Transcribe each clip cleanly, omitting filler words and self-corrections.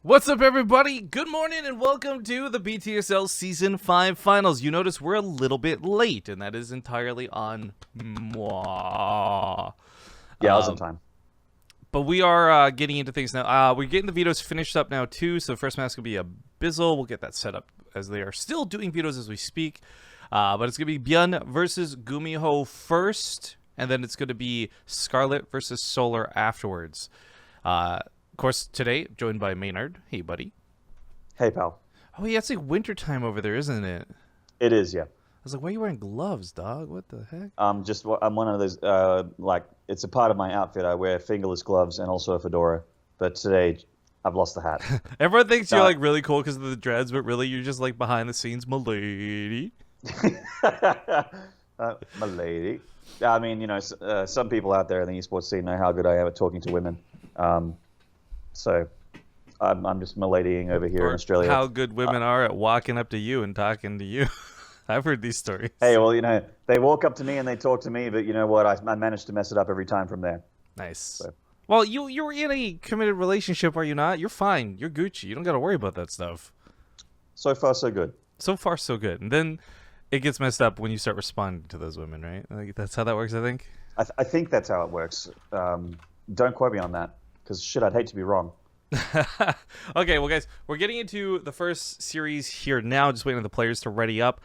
What's up, everybody? Good morning and welcome to the BTSL Season 5 Finals. You notice we're a little bit late, and that is entirely on moi. Yeah, I was in time. But we are getting into things now. We're getting the vetoes finished up now, too, so the first match is going to be a Bizzle. We'll get that set up as they are still doing vetoes as we speak. But it's going to be ByuN versus GuMiho first, and then it's going to be Scarlet versus Solar afterwards. Of course, today, joined by Maynard. Hey, buddy. Hey, pal. Oh, yeah, it's like wintertime over there, isn't it? It is, yeah. I was like, why are you wearing gloves, dog? What the heck? I'm one of those, it's a part of my outfit. I wear fingerless gloves and also a fedora. But today, I've lost the hat. Everyone thinks you're, like, really cool because of the dreads, but really, you're just, like, behind the scenes, my lady. My lady. I mean, you know, some people out there in the esports scene know how good I am at talking to women. So I'm just miladying over here in Australia. How good women are at walking up to you and talking to you. I've heard these stories. Hey, well, you know, they walk up to me and they talk to me, but you know what? I managed to mess it up every time from there. Nice. So. Well, you're in a committed relationship, are you not? You're fine. You're Gucci. You don't got to worry about that stuff. So far, so good. So far, so good. And then it gets messed up when you start responding to those women, right? Like, that's how that works, I think. I think that's how it works. Don't quote me on that, because shit, I'd hate to be wrong. Okay, well, guys, we're getting into the first series here now. Just waiting for the players to ready up.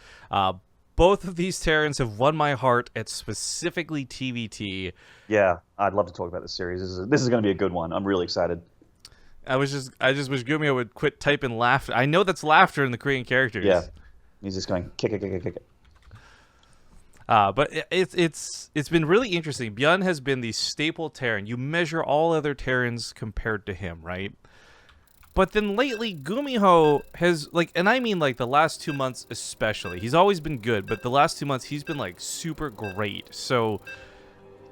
Both of these Terrans have won my heart at specifically TvT. Yeah, I'd love to talk about this series. This is going to be a good one. I'm really excited. I just wish GuMiho would quit typing laughter. I know that's laughter in the Korean characters. Yeah, he's just going kick it. But it's been really interesting. ByuN has been the staple Terran. You measure all other Terrans compared to him, right? But then lately, GuMiho has, like, and I mean, like, the last 2 months especially. He's always been good, but the last 2 months, he's been, like, super great. So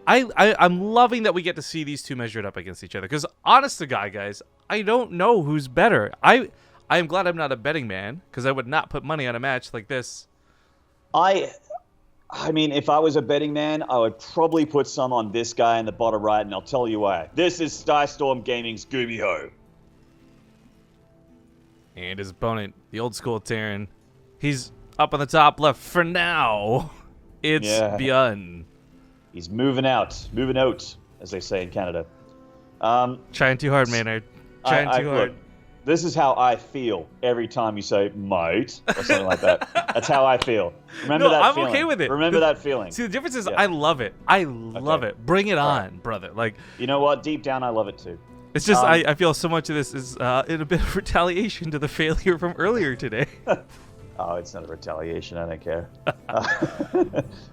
I'm loving that we get to see these two measured up against each other. Because, honest to God, guys, I don't know who's better. I am glad I'm not a betting man, because I would not put money on a match like this. I mean, if I was a betting man, I would probably put some on this guy in the bottom right, and I'll tell you why. This is Skystorm Gaming's GuMiho. And his opponent, the old school Terran, he's up on the top left for now. It's ByuN. He's moving out, as they say in Canada. Trying too hard, Maynard. Trying too hard. Look, this is how I feel every time you say "mate" or something like that. That's how I feel. Remember that I'm feeling. okay with it. Remember that feeling. See, the difference is I love it. I love it. Bring it on, brother. Like, you know what? Deep down, I love it too. It's just I feel so much of this is in a bit of retaliation to the failure from earlier today. Oh, it's not a retaliation. I don't care.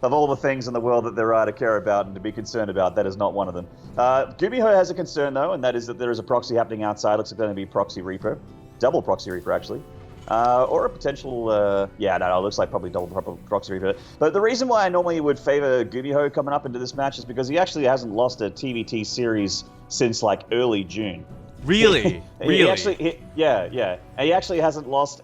Of all the things in the world that there are to care about and to be concerned about, that is not one of them. GuMiho has a concern, though, and that is that there is a proxy happening outside. Looks like going to be Proxy Reaper. Double Proxy Reaper, actually. Or a potential... no, it looks like probably double Proxy Reaper. But the reason why I normally would favor GuMiho coming up into this match is because he actually hasn't lost a TvT series since, like, early June. Really? Really? Yeah. And he actually hasn't lost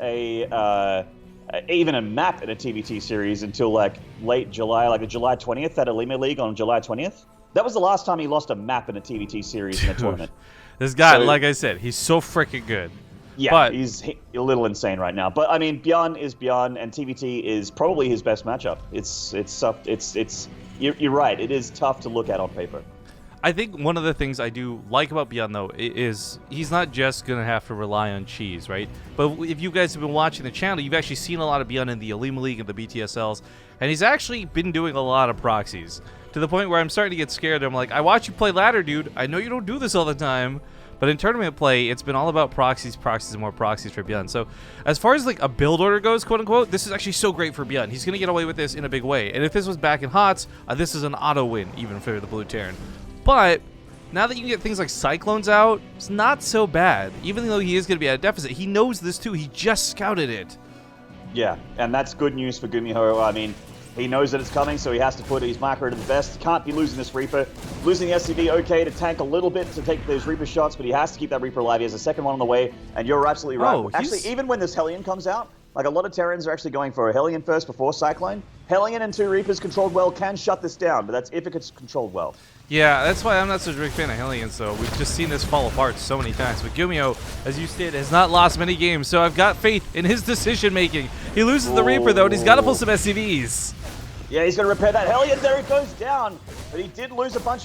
even a map in a TvT series until like late July, like the July 20th at Alima League on July 20th. That was the last time he lost a map in a TvT series in a tournament. This guy, like I said, he's so freaking good. Yeah, but he's a little insane right now. But I mean, ByuN is ByuN, and TvT is probably his best matchup. It's tough. You're right. It is tough to look at on paper. I think one of the things I do like about ByuN, though, is he's not just going to have to rely on cheese, right? But if you guys have been watching the channel, you've actually seen a lot of ByuN in the Alima League and the BTSLs, and he's actually been doing a lot of proxies, to the point where I'm starting to get scared. I'm like, I watch you play ladder, dude. I know you don't do this all the time, but in tournament play, it's been all about proxies, and more proxies for ByuN. So as far as like a build order goes, quote unquote, this is actually so great for ByuN. He's going to get away with this in a big way. And if this was back in HOTS, this is an auto win, even for the blue Terran. But now that you can get things like Cyclones out, it's not so bad. Even though he is going to be at a deficit, he knows this too. He just scouted it. Yeah, and that's good news for GuMiho. I mean, he knows that it's coming, so he has to put his micro to the best. Can't be losing this Reaper. Losing the SCV, okay, to tank a little bit to take those Reaper shots, but he has to keep that Reaper alive. He has a second one on the way, and you're absolutely right. Actually, even when this Hellion comes out, like a lot of Terrans are actually going for a Hellion first before Cyclone. Hellion and 2 Reapers controlled well can shut this down, but that's if it gets controlled well. Yeah, that's why I'm not such a big fan of Hellions, though. We've just seen this fall apart so many times. But GuMiho, as you stated, has not lost many games, so I've got faith in his decision-making. He loses the Reaper, though, and he's got to pull some SCVs. Yeah, he's going to repair that. Hellion, there it goes down. But he did lose a bunch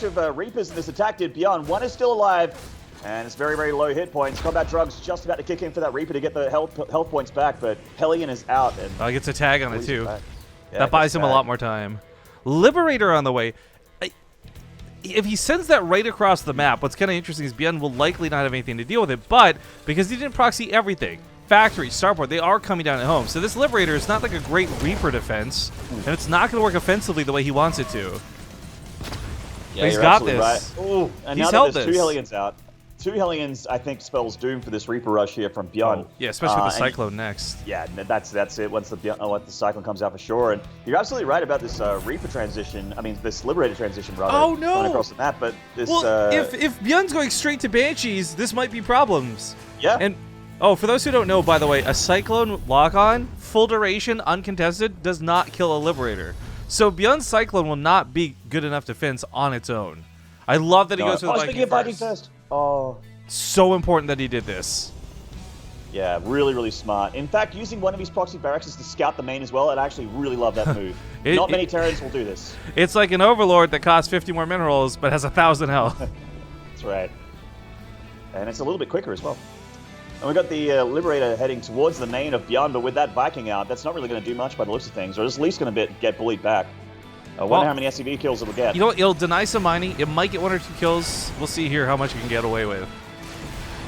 of Reapers in this attack, did ByuN. One is still alive, and it's very, very low hit points. Combat Drug's just about to kick in for that Reaper to get the health points back, but Hellion is out. And he gets a tag on it, too. Yeah, that buys him a lot more time. Liberator on the way. If he sends that right across the map, what's kind of interesting is ByuN will likely not have anything to deal with it, but because he didn't proxy everything, factory, starport, they are coming down at home. So this Liberator is not like a great Reaper defense, and it's not going to work offensively the way he wants it to. Yeah, he's got this. Right. Ooh, and he's now held that there's this. 2 Hellions out. 2 Hellions, I think, spells doom for this Reaper rush here from ByuN. Yeah, especially with the Cyclone next. Yeah, that's it. Once the Cyclone comes out for sure, and you're absolutely right about this Reaper transition. I mean, this Liberator transition rather. Oh no! Going across the map, but this. Well, if ByuN's going straight to Banshees, this might be problems. Yeah. And for those who don't know, by the way, a Cyclone lock-on, full duration, uncontested, does not kill a Liberator. So ByuN's Cyclone will not be good enough defense on its own. I love that he goes for the Viking first. Oh. So important that he did this. Yeah, really, really smart. In fact, using one of his proxy barracks to scout the main as well, I actually really love that move. Not many Terrans will do this. It's like an Overlord that costs 50 more minerals, but has 1,000 health. That's right. And it's a little bit quicker as well. And we've got the Liberator heading towards the main of ByuN, but with that Viking out, that's not really going to do much by the looks of things, or it's at least going to get bullied back. I wonder how many SCV kills it'll get. You know what? It'll deny some mining. It might get 1 or 2 kills. We'll see here how much it can get away with.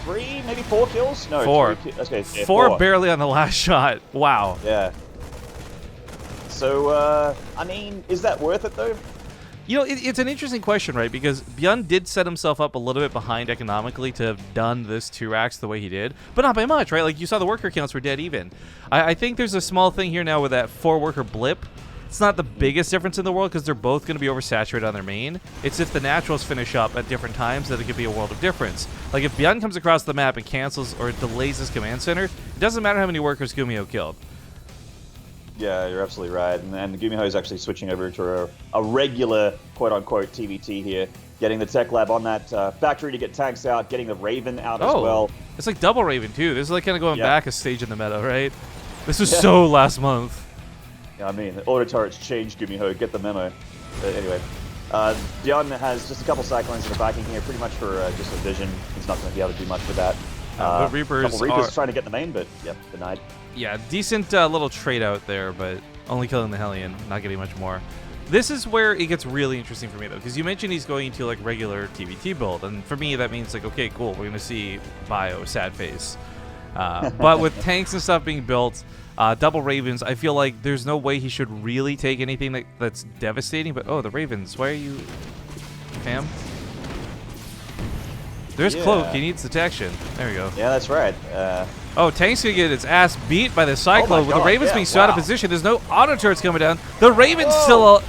3, maybe 4 kills? No, 4. Okay, yeah, 4 barely on the last shot. Wow. Yeah. So, I mean, is that worth it, though? You know, it's an interesting question, right? Because ByuN did set himself up a little bit behind economically to have done this 2 racks the way he did, but not by much, right? Like, you saw the worker counts were dead even. I think there's a small thing here now with that 4-worker blip. It's not the biggest difference in the world because they're both going to be oversaturated on their main. It's if the naturals finish up at different times that it could be a world of difference. Like if ByuN comes across the map and cancels or delays his command center, it doesn't matter how many workers GuMiho killed. Yeah, you're absolutely right. And GuMiho is actually switching over to a regular quote-unquote TvT here, getting the tech lab on that factory to get tanks out, getting the Raven out as well. It's like double Raven too. This is like kind of going back a stage in the meta, right? This was so last month. I mean, the auto turrets changed GuMiho, get the memo. But anyway, ByuN has just a couple Cyclones in the Viking here, pretty much for just a vision. He's not going to be able to do much with that. The Reapers, couple Reapers trying to get the main, but yep, denied. Yeah, decent little trade out there, but only killing the Hellion, not getting much more. This is where it gets really interesting for me, though, because you mentioned he's going to like regular TvT build, and for me that means like, okay, cool, we're going to see Bio, sad face. But with tanks and stuff being built, double Ravens, I feel like there's no way he should really take anything that's devastating. But the Ravens, why are you, fam? There's Cloak. He needs detection. There we go. Yeah, that's right. Tank's gonna get its ass beat by the Cyclone. With the Ravens being so out of position, there's no auto turrets coming down. The Ravens still,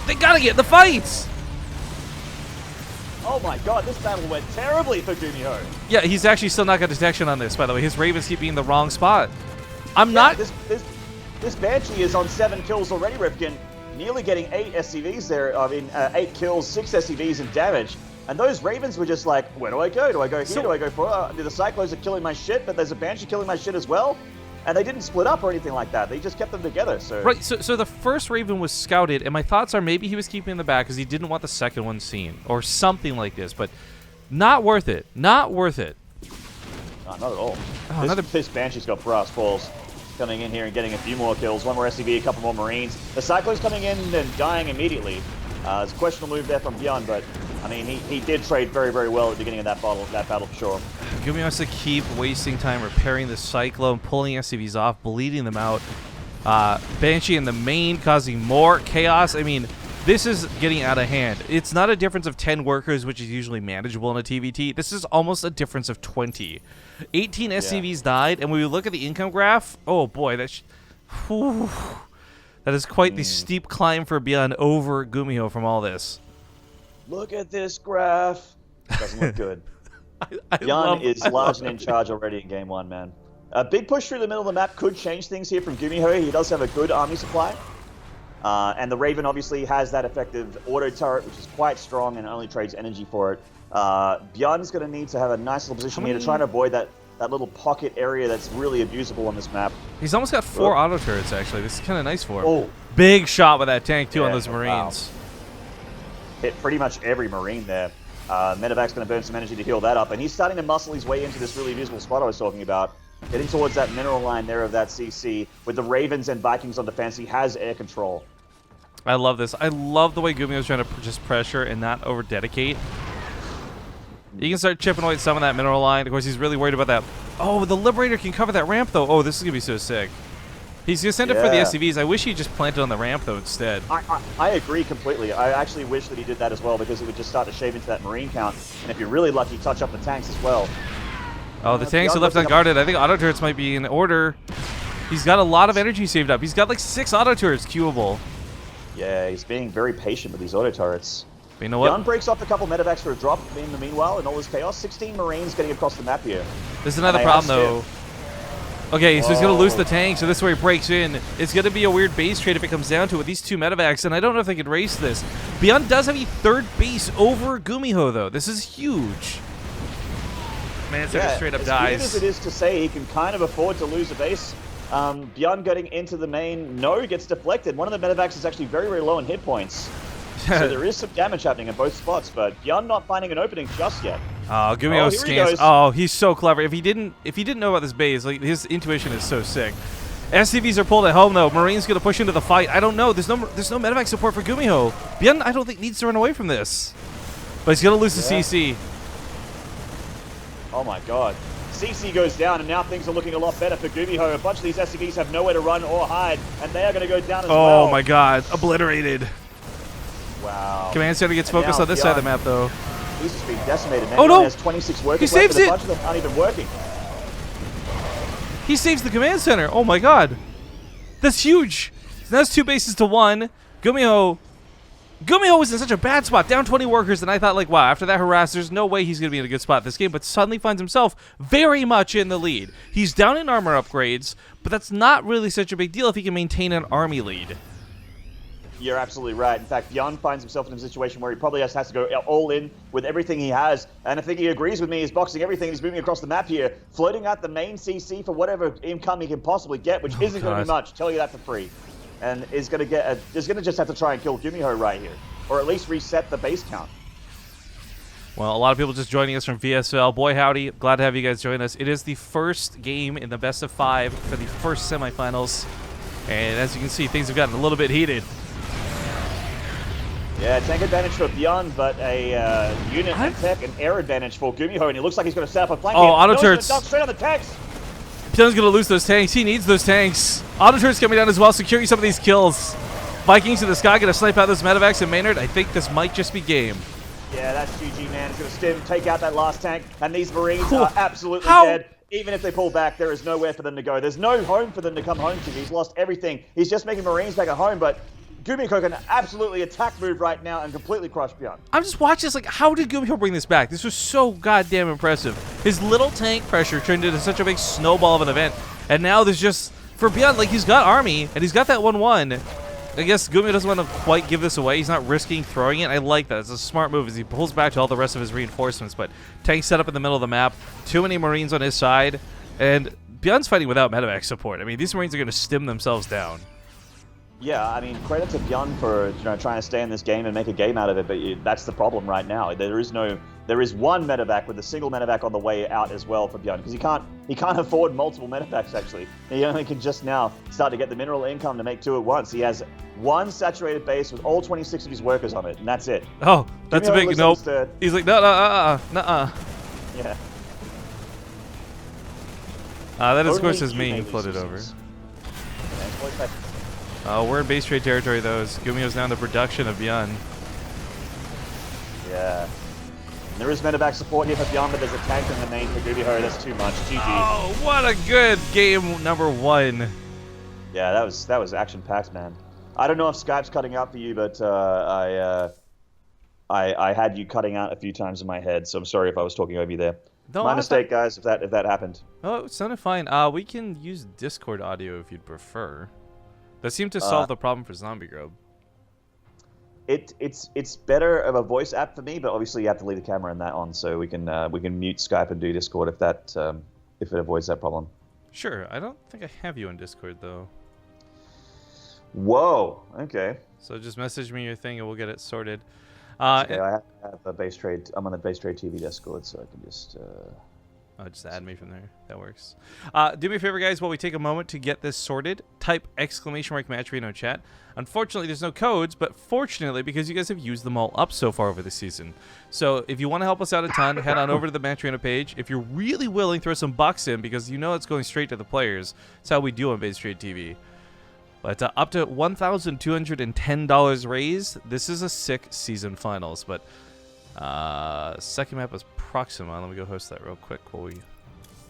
they gotta get in the fights. Oh my god, this battle went terribly for GuMiho. Yeah, he's actually still not got detection on this, by the way. His Ravens keep being in the wrong spot. I'm not... This Banshee is on 7 kills already, Rifkin. Nearly getting 8 SCVs there. I mean, 8 kills, 6 SCVs in damage. And those Ravens were just like, where do I go? Do I go here? Do I go for... the Cyclones are killing my shit, but there's a Banshee killing my shit as well. And they didn't split up or anything like that. They just kept them together. So right. So the first Raven was scouted, and my thoughts are maybe he was keeping in the back because he didn't want the second one seen or something like this. But not worth it. Not worth it. Not at all. This Banshee's got brass balls. Coming in here and getting a few more kills. 1 more SCV, a couple more Marines. The Cyclone's coming in and dying immediately. It's a questionable move there from ByuN, but I mean, he did trade very, very well at the beginning of that battle for sure. GuMiho has to keep wasting time repairing the Cyclone, pulling SCVs off, bleeding them out. Banshee in the main causing more chaos. I mean, this is getting out of hand. It's not a difference of 10 workers, which is usually manageable in a TvT. This is almost a difference of 20. 18 SCVs died, and when we look at the income graph, oh boy, that is quite the steep climb for ByuN over GuMiho from all this. Look at this graph. Doesn't look good. ByuN is large and in charge already in game 1, man. A big push through the middle of the map could change things here from GuMiho. He does have a good army supply. And the Raven obviously has that effective auto turret, which is quite strong and only trades energy for it. ByuN's going to need to have a nice little position here to try and avoid that little pocket area that's really abusable on this map. He's almost got 4 auto turrets, actually. This is kind of nice for him. Oh. Big shot with that tank, too, on those Marines. Wow. Hit pretty much every Marine there. Medevac's going to burn some energy to heal that up, and he's starting to muscle his way into this really visible spot I was talking about. Getting towards that mineral line there of that CC. With the Ravens and Vikings on defense, he has air control. I love this. I love the way GuMiho's trying to just pressure and not over-dedicate. You can start chipping away at some of that mineral line. Of course, he's really worried about that. Oh, the Liberator can cover that ramp, though. Oh, this is going to be so sick. He's going to send it for the SCVs. I wish he just planted on the ramp, though, instead. I agree completely. I actually wish that he did that as well, because it would just start to shave into that Marine count. And if you're really lucky, touch up the tanks as well. Oh, the tanks are left unguarded. I think auto turrets might be in order. He's got a lot of energy saved up. He's got like 6 auto turrets queuable. Yeah, he's being very patient with these auto turrets. But you know what? ByuN breaks off a couple medevacs for a drop in the meanwhile, in all this chaos. 16 Marines getting across the map here. There's another problem, though. Okay, so he's going to lose the tank, so this is where he breaks in. It's going to be a weird base trade if it comes down to it with these 2 medevacs, and I don't know if they could race this. ByuN does have a 3rd base over GuMiho, though. This is huge. Man, it's straight up dies. As weird as it is to say, he can kind of afford to lose a base. ByuN getting into the main, gets deflected. One of the medevacs is actually very, very low in hit points. So there is some damage happening in both spots, but ByuN not finding an opening just yet. Oh, GuMiho scans. Oh, he's so clever. If he didn't know about this base, like his intuition is so sick. SCVs are pulled at home though. Marine's gonna push into the fight. I don't know. There's no medevac support for GuMiho. ByuN, I don't think needs to run away from this, but he's gonna lose the CC. Oh my god. CC goes down, and now things are looking a lot better for GuMiho. A bunch of these SCVs have nowhere to run or hide, and they are going to go down as well. Oh my god. Obliterated. Wow. Command Center gets focused on this side of the map, though. He's just being decimated, man. Oh no! He has 26 workers he saves left, it! A bunch of them aren't even working. He saves the Command Center. Oh my god. That's huge. So that's 2 bases to 1. GuMiho was in such a bad spot, down 20 workers, and I thought, like, wow, after that harass, there's no way he's going to be in a good spot this game, but suddenly finds himself very much in the lead. He's down in armor upgrades, but that's not really such a big deal if he can maintain an army lead. You're absolutely right. In fact, ByuN finds himself in a situation where he probably has to go all in with everything he has, and I think he agrees with me. He's boxing everything. He's moving across the map here, floating out the main CC for whatever income he can possibly get, which isn't going to be much. Tell you that for free. And is going to just have to try and kill GuMiho right here, or at least reset the base count. Well, a lot of people just joining us from VSL. Boy, howdy. Glad to have you guys join us. It is the first game in the best of 5 for the first semifinals. And as you can see, things have gotten a little bit heated. Yeah, tank advantage for ByuN, but a unit and tech and air advantage for GuMiho, and he looks like he's going to set up a flank. Oh, auto turrets. Straight on the tanks. ByuN's going to lose those tanks. He needs those tanks. Auto turrets coming down as well, securing some of these kills. Vikings in the sky going to snipe out those medevacs, and Maynard, I think this might just be game. Yeah, that's GG, man. He's going to stim, take out that last tank, and these Marines are absolutely dead. Even if they pull back, there is nowhere for them to go. There's no home for them to come home to. He's lost everything. He's just making Marines back at home, but GuMiho can absolutely attack move right now and completely crush ByuN. I'm just watching this like, how did GuMiho bring this back? This was so goddamn impressive. His little tank pressure turned into such a big snowball of an event, and now there's just, for ByuN, like he's got army, and he's got that 1-1. I guess GuMiho doesn't want to quite give this away. He's not risking throwing it. I like that. It's a smart move as he pulls back to all the rest of his reinforcements, but tank set up in the middle of the map, too many Marines on his side, and ByuN's fighting without medevac support. I mean, these Marines are going to stim themselves down. Yeah, I mean, credit to ByuN for trying to stay in this game and make a game out of it, but that's the problem right now. There is one medevac with a single medevac on the way out as well for ByuN, because he can't afford multiple medevacs actually. He only can just now start to get the mineral income to make 2 at once. He has 1 saturated base with all 26 of his workers on it, and that's it. Oh, that's a big nope. He's like, nuh-uh. Yeah. That of course is me floated over. Oh, we're in base trade territory, though. GuMiho's now in the production of ByuN. Yeah. And there is medevac support here for ByuN, but there's a tank in the main for GuMiho. That's too much. GG. Oh, what a good game number 1. Yeah, that was action-packed, man. I don't know if Skype's cutting out for you, but I had you cutting out a few times in my head, so I'm sorry if I was talking over you there. No, my mistake, guys, if that happened. Oh, it sounded fine. We can use Discord audio if you'd prefer. That seemed to solve the problem for Zombie Grub. It's better of a voice app for me, but obviously you have to leave the camera and that on, so we can mute Skype and do Discord if it avoids that problem. Sure. I don't think I have you on Discord though. Whoa. Okay. So just message me your thing and we'll get it sorted. Okay, I have a BaseTrade. I'm on the BaseTradeTV Discord, so I can just. Oh, just add me from there. That works. Do me a favor, guys, while we take a moment to get this sorted. Type !match Reno chat. Unfortunately, there's no codes, but fortunately, because you guys have used them all up so far over the season. So if you want to help us out a ton, head on over to the Match Reno page. If you're really willing, throw some bucks in, because you know it's going straight to the players. That's how we do on BaseTradeTV. But up to $1,210 raised. This is a sick season finals, but second map is Proxima. Let me go host that real quick while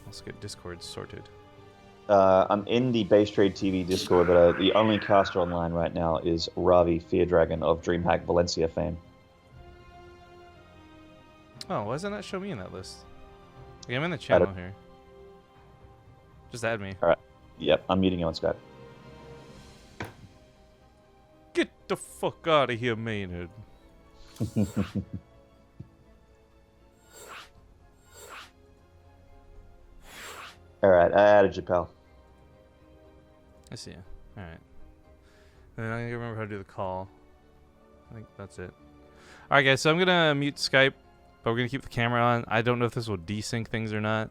let's get Discord sorted. I'm in the BaseTradeTV Discord, but the only caster online right now is Ravi Fear Dragon of DreamHack Valencia fame. Oh, why does it not show me in that list? Okay, I'm in the channel here. Just add me. All right. Yep, I'm muting you on Skype. Get the fuck out of here, Maynard. All right, I added you, pal. I see you. All right. And I can remember how to do the call. I think that's it. All right, guys. So I'm gonna mute Skype, but we're gonna keep the camera on. I don't know if this will desync things or not.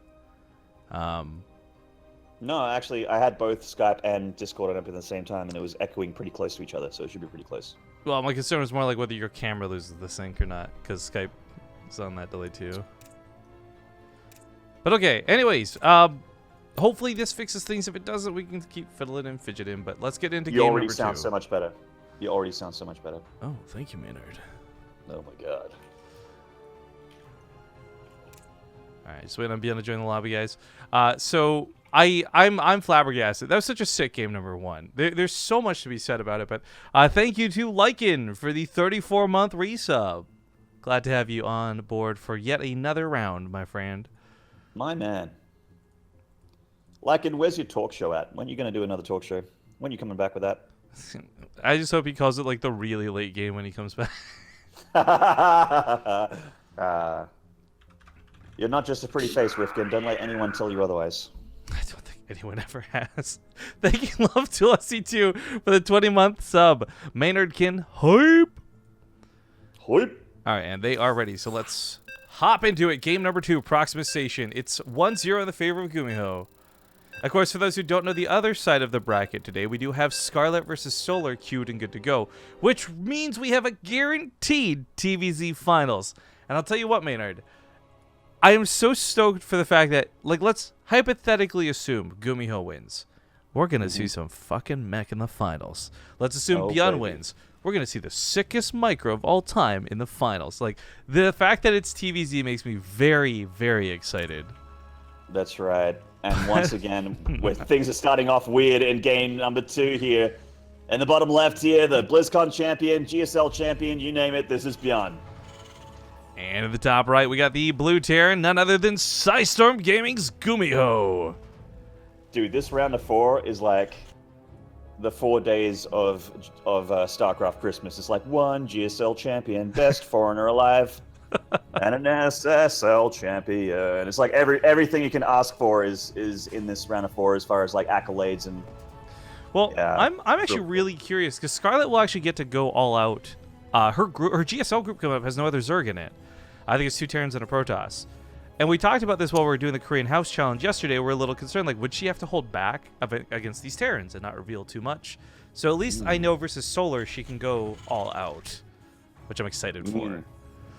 No, actually, I had both Skype and Discord on up at the same time, and it was echoing pretty close to each other, so it should be pretty close. Well, my concern was more like whether your camera loses the sync or not, because Skype is on that delay too. But okay. Anyways, hopefully this fixes things. If it doesn't, we can keep fiddling and fidgeting. But let's get into game number 2. You already sound so much better. You already sound so much better. Oh, thank you, Maynard. Oh my god. All right, just waiting on ByuN to join the lobby, guys. So I'm flabbergasted. That was such a sick game number 1. There's so much to be said about it, but thank you to Lycan for the 34-month resub. Glad to have you on board for yet another round, my friend. My man. Lycan, where's your talk show at? When are you going to do another talk show? When are you coming back with that? I just hope he calls it like the really late game when he comes back. You're not just a pretty face, Rifkin. Don't let anyone tell you otherwise. I don't think anyone ever has. Thank you, Love to SC2 for the 20-month sub. Maynardkin, hype. Hype. All right, and they are ready. So let's hop into it. Game number 2, Proxima Station. It's 1-0 in the favor of GuMiho. Of course, for those who don't know the other side of the bracket today, we do have Scarlet versus Solar queued and good to go, which means we have a guaranteed TvZ finals. And I'll tell you what, Maynard, I am so stoked for the fact that, like, let's hypothetically assume GuMiho wins. We're going to see some fucking mech in the finals. Let's assume ByuN wins. We're going to see the sickest micro of all time in the finals. Like, the fact that it's TvZ makes me very, very excited. That's right. And once again, things are starting off weird in game number 2 here. In the bottom left here, the BlizzCon champion, GSL champion, you name it, this is ByuN. And at the top right, we got the blue Terran, none other than Psystorm Gaming's GuMiho. Dude, this round of 4 is like the 4 days of StarCraft Christmas. It's like 1 GSL champion, best foreigner alive, and an SSL champion. It's like everything you can ask for is in this round of 4 as far as like accolades and. Well, yeah, I'm actually really curious because Scarlet will actually get to go all out. Her GSL group coming up has no other Zerg in it. I think it's 2 Terrans and a Protoss. And we talked about this while we were doing the Korean House Challenge yesterday. We're a little concerned, like, would she have to hold back against these Terrans and not reveal too much? So at least I know versus Solar, she can go all out, which I'm excited for.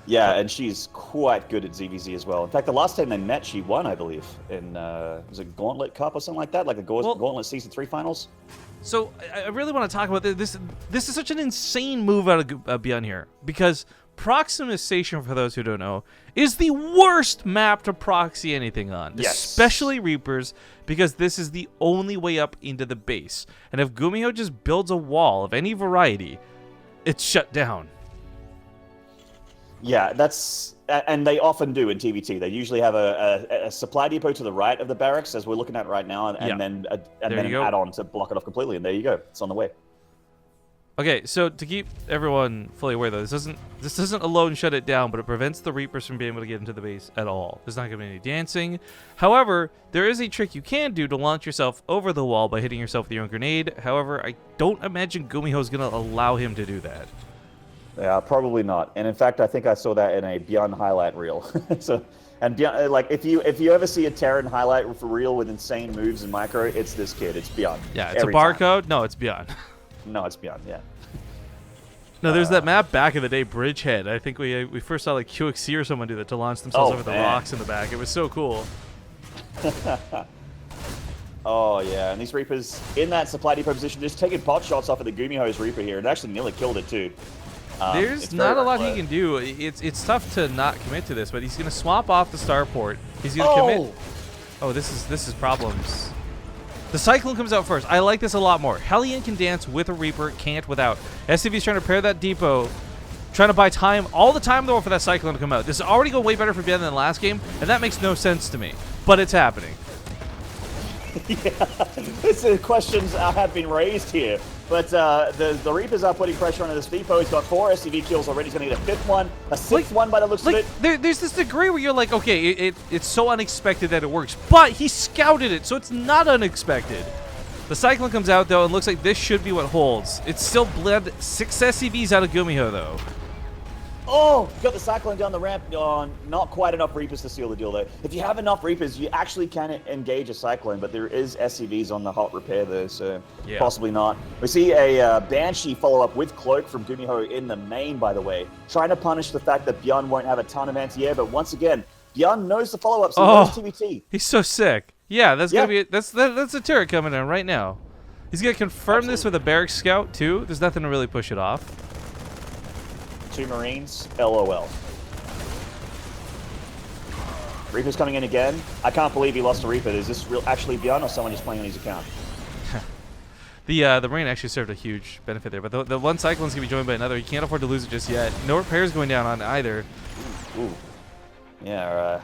Yeah, and she's quite good at ZVZ as well. In fact, the last time they met, she won, I believe, in was it Gauntlet Cup or something like that, like the Gauntlet Season 3 finals. So I really want to talk about this. This is such an insane move out of ByuN here, because Proxima Station, for those who don't know, is the worst map to proxy anything on, especially Reapers, because this is the only way up into the base. And if GuMiho just builds a wall of any variety, it's shut down. Yeah, and they often do in TvT. They usually have a supply depot to the right of the barracks, as we're looking at right now, and then an add-on to block it off completely, and there you go. It's on the way. Okay, so to keep everyone fully aware, though, this doesn't alone shut it down, but it prevents the Reapers from being able to get into the base at all. There's not going to be any dancing. However, there is a trick you can do to launch yourself over the wall by hitting yourself with your own grenade. However, I don't imagine GuMiho is going to allow him to do that. Yeah, probably not. And in fact, I think I saw that in a ByuN highlight reel. And ByuN, like if you ever see a Terran highlight for real with insane moves and micro, it's this kid. It's ByuN. Yeah, it's a barcode. No, it's ByuN. No, it's ByuN. Yeah. No, there's that map back in the day, Bridgehead. I think we first saw like QXC or someone do that to launch themselves over the rocks in the back. It was so cool. Oh yeah, and these Reapers in that supply depot position, just taking pot shots off of the GuMiho's Reaper here, and actually nearly killed it too. There's not a lot he can do. It's tough to not commit to this, but he's gonna swap off the starport. He's gonna commit. Oh, this is problems. The Cyclone comes out first. I like this a lot more. Hellion can dance with a Reaper, can't without. SCV's trying to pair that depot, trying to buy time, all the time though for that Cyclone to come out. This is already going way better for ByuN than the last game, and that makes no sense to me. But it's happening. Yeah, questions have been raised here. But the Reapers are putting pressure on this depot. He's got 4 SCV kills already. He's going to get a 5th one, a 6th one by the looks of it. There's this degree where you're like, okay, it's so unexpected that it works. But he scouted it, so it's not unexpected. The Cyclone comes out, though, and looks like this should be what holds. It's still bled 6 SCVs out of GuMiho, though. Oh, got the Cyclone down the ramp. Oh, not quite enough Reapers to seal the deal, though. If you have enough Reapers, you actually can engage a Cyclone, but there is SCVs on the hot repair there, so possibly not. We see a Banshee follow up with Cloak from GuMiho in the main, by the way, trying to punish the fact that ByuN won't have a ton of anti-air, but once again, ByuN knows the follow-up, so he knows TvT. He's so sick. Yeah, that's gonna be that's a turret coming in right now. He's gonna confirm this with a Barracks Scout too. There's nothing to really push it off. 2 Marines, LOL. Reaper's coming in again. I can't believe he lost a Reaper. Is this actually ByuN or someone just playing on his account? The Marine actually served a huge benefit there, but the one Cyclone's gonna be joined by another. He can't afford to lose it just yet. No repairs going down on either. Ooh. Yeah,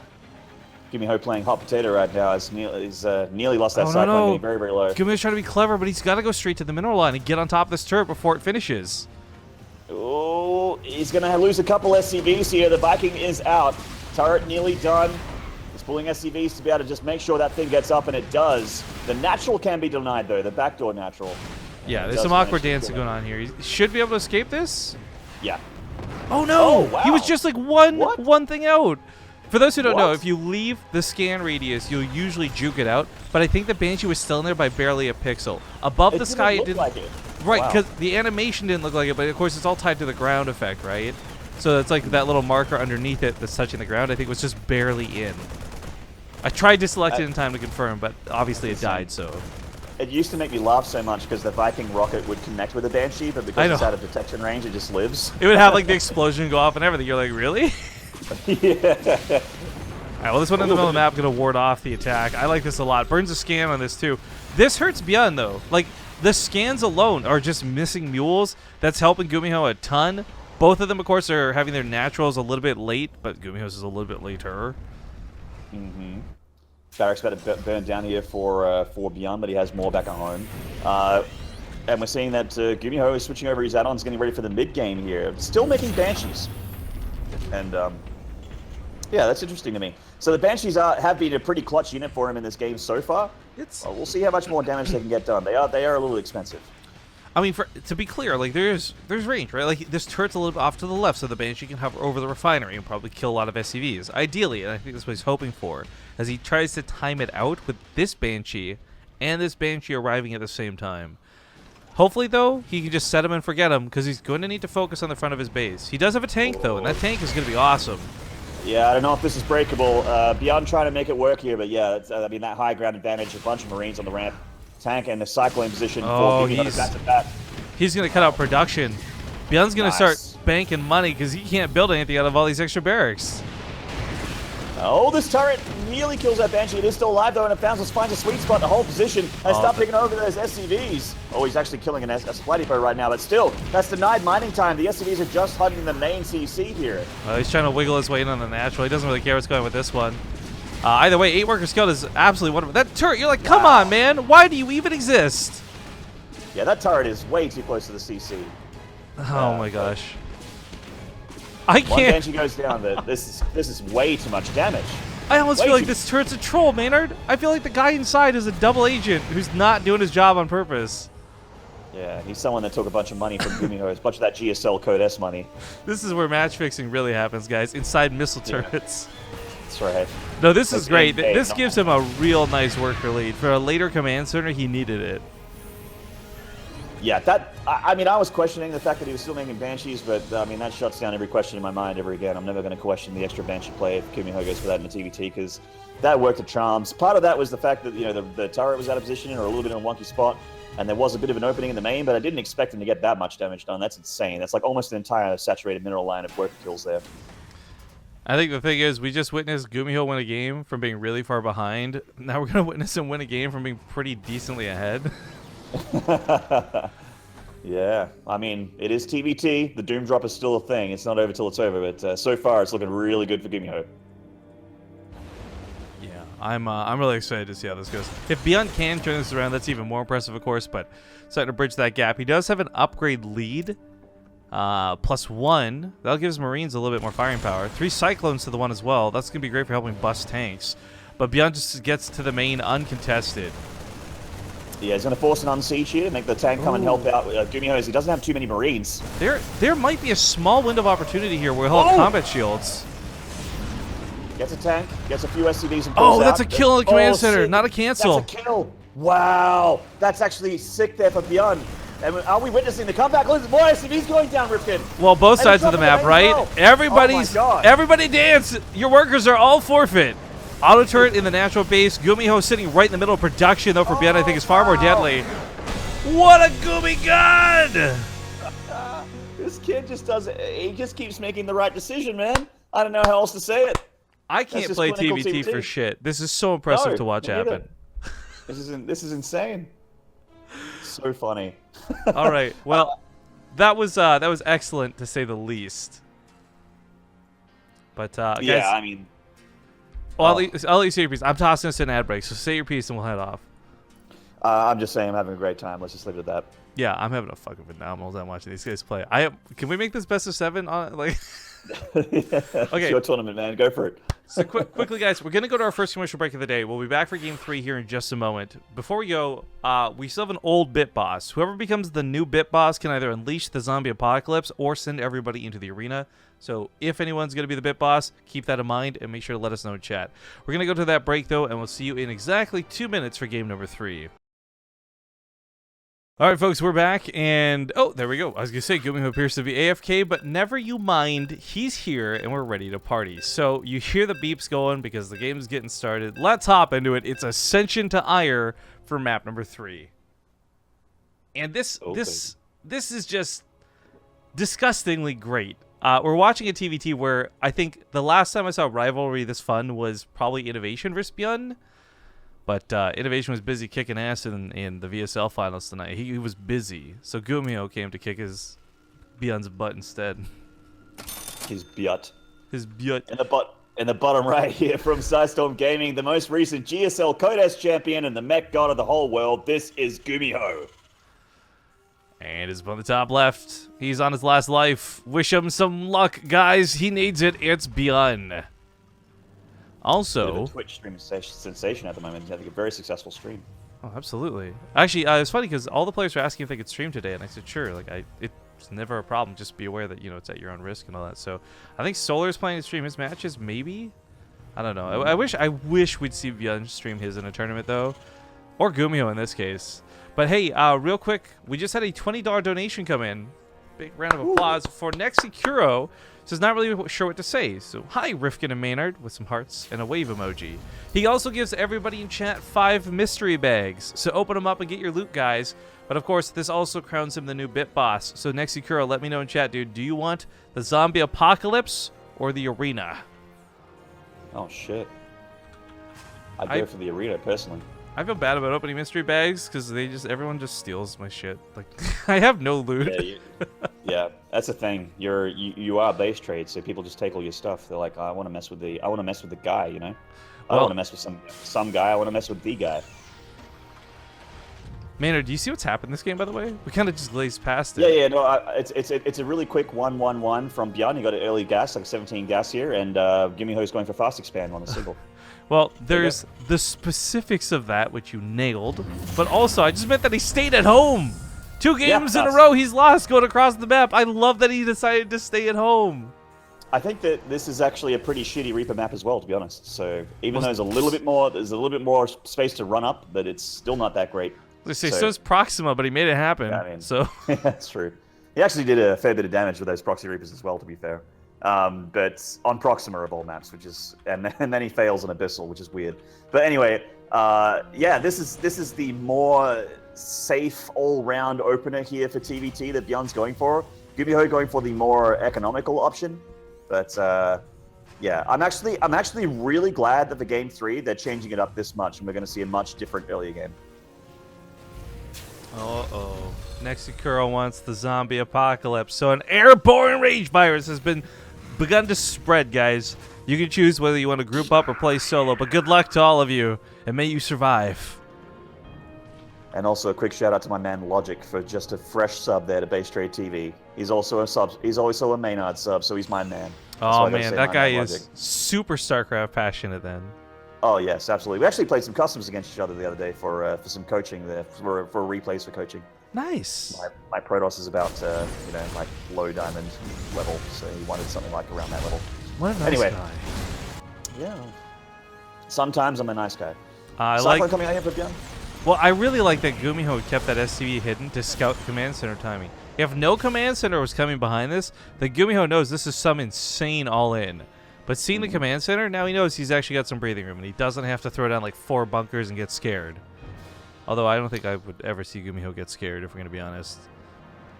GuMiho playing hot potato right now. He's nearly lost that Cyclone, getting very, very low. GuMiho's trying to be clever, but he's got to go straight to the mineral line and get on top of this turret before it finishes. Oh, he's going to lose a couple SCVs here. The Viking is out. Turret nearly done. He's pulling SCVs to be able to just make sure that thing gets up, and it does. The natural can be denied, though. The backdoor natural. Yeah, there's some awkward dancing going on here. He should be able to escape this? Yeah. Oh, no! Oh, wow. He was just like one thing out. For those who don't know, if you leave the scan radius, you'll usually juke it out. But I think the Banshee was still in there by barely a pixel. Above the sky, it didn't look like it. Right, because the animation didn't look like it, but of course it's all tied to the ground effect, right? So it's like that little marker underneath it that's touching the ground, I think was just barely in. I tried to select it in time to confirm, but obviously it died, so. It used to make me laugh so much because the Viking rocket would connect with the Banshee, but because it's out of detection range, it just lives. It would have like the explosion go off and everything. You're like, really? Yeah. Alright, well, this one in the middle of the map going to ward off the attack. I like this a lot. Burns a scan on this, too. This hurts ByuN, though. Like, the scans alone are just missing mules. That's helping GuMiho a ton. Both of them, of course, are having their naturals a little bit late, but GuMiho's is a little bit later. Mm-hmm. Barracks about to burn down here for ByuN, but he has more back at home. And we're seeing that GuMiho is switching over his add-ons, getting ready for the mid-game here. Still making Banshees. And, yeah, that's interesting to me. So the Banshees have been a pretty clutch unit for him in this game so far. We'll see how much more damage they can get done. They are a little expensive. I mean, to be clear, like there's range, right? Like this turret's a little bit off to the left, so the Banshee can hover over the refinery and probably kill a lot of SCVs. Ideally, and I think that's what he's hoping for, as he tries to time it out with this Banshee and this Banshee arriving at the same time. Hopefully, though, he can just set him and forget him, because he's going to need to focus on the front of his base. He does have a tank, though, and that tank is going to be awesome. Yeah, I don't know if this is breakable. ByuN trying to make it work here, but yeah, I mean, that high ground advantage, a bunch of Marines on the ramp, tank and the Cyclone position. Oh, he's going to cut out production. ByuN's going to start banking money because he can't build anything out of all these extra barracks. Oh, this turret nearly kills that Banshee. It is still alive, though, and it finds a sweet spot in the whole position and start picking over those SCVs. Oh, he's actually killing a supply depot right now, but still, that's denied mining time. The SCVs are just hunting the main CC here. He's trying to wiggle his way in on the natural. He doesn't really care what's going with this one. Either way, 8 worker scout is absolutely wonderful. That turret, you're like, come on, man. Why do you even exist? Yeah, that turret is way too close to the CC. Oh my gosh. I One can't. Banshee goes down, but this is way too much damage. I almost Way feel like too- this turret's a troll, Maynard. I feel like the guy inside is a double agent who's not doing his job on purpose. Yeah, he's someone that took a bunch of money from GuMiho, a bunch of that GSL Code S money. This is where match fixing really happens, guys. Inside missile turrets. That's right. No, this is great. Hey, This no. gives him a real nice worker lead. For a later command center, he needed it. Yeah, I mean, I was questioning the fact that he was still making Banshees, but I mean, that shuts down every question in my mind ever again. I'm never going to question the extra Banshee play if GuMiho goes for that in the TvT, because that worked at charms. Part of that was the fact that, you know, the turret was out of position or a little bit in a wonky spot, and there was a bit of an opening in the main, but I didn't expect him to get that much damage done. That's insane. That's like almost an entire saturated mineral line of worker kills there. I think the thing is, we just witnessed GuMiho win a game from being really far behind. Now we're going to witness him win a game from being pretty decently ahead. Yeah, I mean, it is TvT. The Doom Drop is still a thing. It's not over till it's over, but so far it's looking really good for GuMiho. Yeah, I'm really excited to see how this goes. If ByuN can turn this around, that's even more impressive, of course, but starting to bridge that gap. He does have an upgrade lead, +1. That'll give his Marines a little bit more firing power. 3 Cyclones to the 1 as well. That's going to be great for helping bust tanks. But ByuN just gets to the main uncontested. Yeah, he's going to force an unsiege here to make the tank come and help out GuMiho, as he doesn't have too many Marines. There might be a small window of opportunity here where he'll have combat shields. Gets a tank, gets a few SCVs and pulls Oh, out. that's a kill in the command center, sick. not a cancel. That's a kill. Wow, that's actually sick there for ByuN. And are we witnessing the comeback? Listen, more SCVs going down, Rifkin. Well, both And sides of he's the up map, in the right? main well. Everybody's Oh my God. everybody dance. Your workers are all forfeit. Auto turret in the natural base. GuMiho sitting right in the middle of production, though, for ByuN, I think is far more deadly. What a Gumi gun! This kid just does it. He just keeps making the right decision, man. I don't know how else to say it. I can't just play clinical TvT for TvT. shit. This is so impressive No, to watch me neither. happen. This is insane. So funny. All right, well, that was excellent to say the least. But guys, Yeah, I mean, well, I'll let you say your piece. I'm tossing us an ad break, so say your piece and we'll head off. I'm just saying I'm having a great time. Let's just leave it at that. Yeah, I'm having a fucking phenomenal time watching these guys play. Can we make this best of 7 on like? It's your tournament, man. Go for it. So quickly, guys, we're gonna go to our first commercial break of the day. We'll be back for Game 3 here in just a moment. Before we go, we still have an old bit boss. Whoever becomes the new bit boss can either unleash the zombie apocalypse or send everybody into the arena. So if anyone's gonna be the bit boss, keep that in mind and make sure to let us know in chat. We're gonna go to that break though, and we'll see you in exactly 2 minutes for game number 3. All right, folks, we're back, and oh, there we go. I was gonna say GuMiho appears to be AFK, but never you mind. He's here, and we're ready to party. So you hear the beeps going because the game's getting started. Let's hop into it. It's Ascension to Ire for map number 3, and this is just disgustingly great. We're watching a TvT where I think the last time I saw rivalry this fun was probably Innovation versus ByuN. But Innovation was busy kicking ass in the VSL finals tonight. He was busy. So GuMiho came to kick his ByuN's butt instead. His butt. His butt. In the bottom right here from Psystorm Gaming, the most recent GSL Code S champion and the mech god of the whole world. This is GuMiho. And it's on the top left. He's on his last life. Wish him some luck, guys. He needs it. It's ByuN. Also, Twitch stream sensation at the moment. He's having a very successful stream. Oh, absolutely. Actually, it's funny because all the players were asking if they could stream today, and I said sure. Like, it's never a problem. Just be aware that it's at your own risk and all that. So, I think Solar's planning to stream his matches. Maybe, I don't know. I wish we'd see ByuN stream his in a tournament though, or GuMiho in this case. But hey, real quick, we just had a $20 donation come in. Big round of applause for Nexi Kuro. Says not really sure what to say. So hi Rifkin and Maynard with some hearts and a wave emoji. He also gives everybody in chat 5 mystery bags. So open them up and get your loot, guys. But of course, this also crowns him the new bit boss. So Nexi Kuro, let me know in chat, dude. Do you want the zombie apocalypse or the arena? Oh shit. I'd go for the arena personally. I feel bad about opening mystery bags because everyone just steals my shit. Like I have no loot. Yeah, that's the thing. You are base trade, so people just take all your stuff. They're like, I want to mess with the guy, you know. I don't want to mess with some guy. I want to mess with the guy. Maynard, do you see what's happened in this game, by the way? We kind of just glazed past it. Yeah, no, it's a really quick 1-1-1 from ByuN. He got an early gas, like 17 gas here, and GuMiho's going for fast expand on the single. Well, there's the specifics of that, which you nailed, but also I just meant that he stayed at home. 2 games in a row he's lost going across the map. I love that he decided to stay at home. I think that this is actually a pretty shitty Reaper map as well, to be honest. So even though there's a little bit more space to run up, but it's still not that great. Let's say so is Proxima, but he made it happen. Yeah, I mean, so that's true. He actually did a fair bit of damage with those Proxy Reapers as well, to be fair. But on Proxima of all maps, which is and then he fails on Abyssal, which is weird. But anyway, yeah, this is the more safe all-round opener here for TvT that ByuN's going for. GuMiho going for the more economical option. But yeah, I'm actually really glad that for Game 3 they're changing it up this much, and we're going to see a much different earlier game. Uh-oh. Nexikuro wants the zombie apocalypse, so an airborne rage virus has begun to spread, guys. You can choose whether you want to group up or play solo, but good luck to all of you, and may you survive. And also a quick shout out to my man Logic for just a fresh sub there to BaseTradeTV. He's also a sub. He's also a Maynard sub, so he's my man. Oh man, that guy is super StarCraft passionate then. Oh yes, absolutely. We actually played some customs against each other the other day for some coaching there, for replays for coaching. Nice. My Protoss is about you know, like low diamond level, so he wanted something like around that level. What a nice guy. Yeah. Sometimes I'm a nice guy. Cyclone coming out here for ByuN? Well, I really like that GuMiho kept that SCV hidden to scout command center timing. If no command center was coming behind this, then GuMiho knows this is some insane all-in. But seeing the command center, now he knows he's actually got some breathing room, and he doesn't have to throw down like 4 bunkers and get scared. Although I don't think I would ever see GuMiho get scared, if we're going to be honest.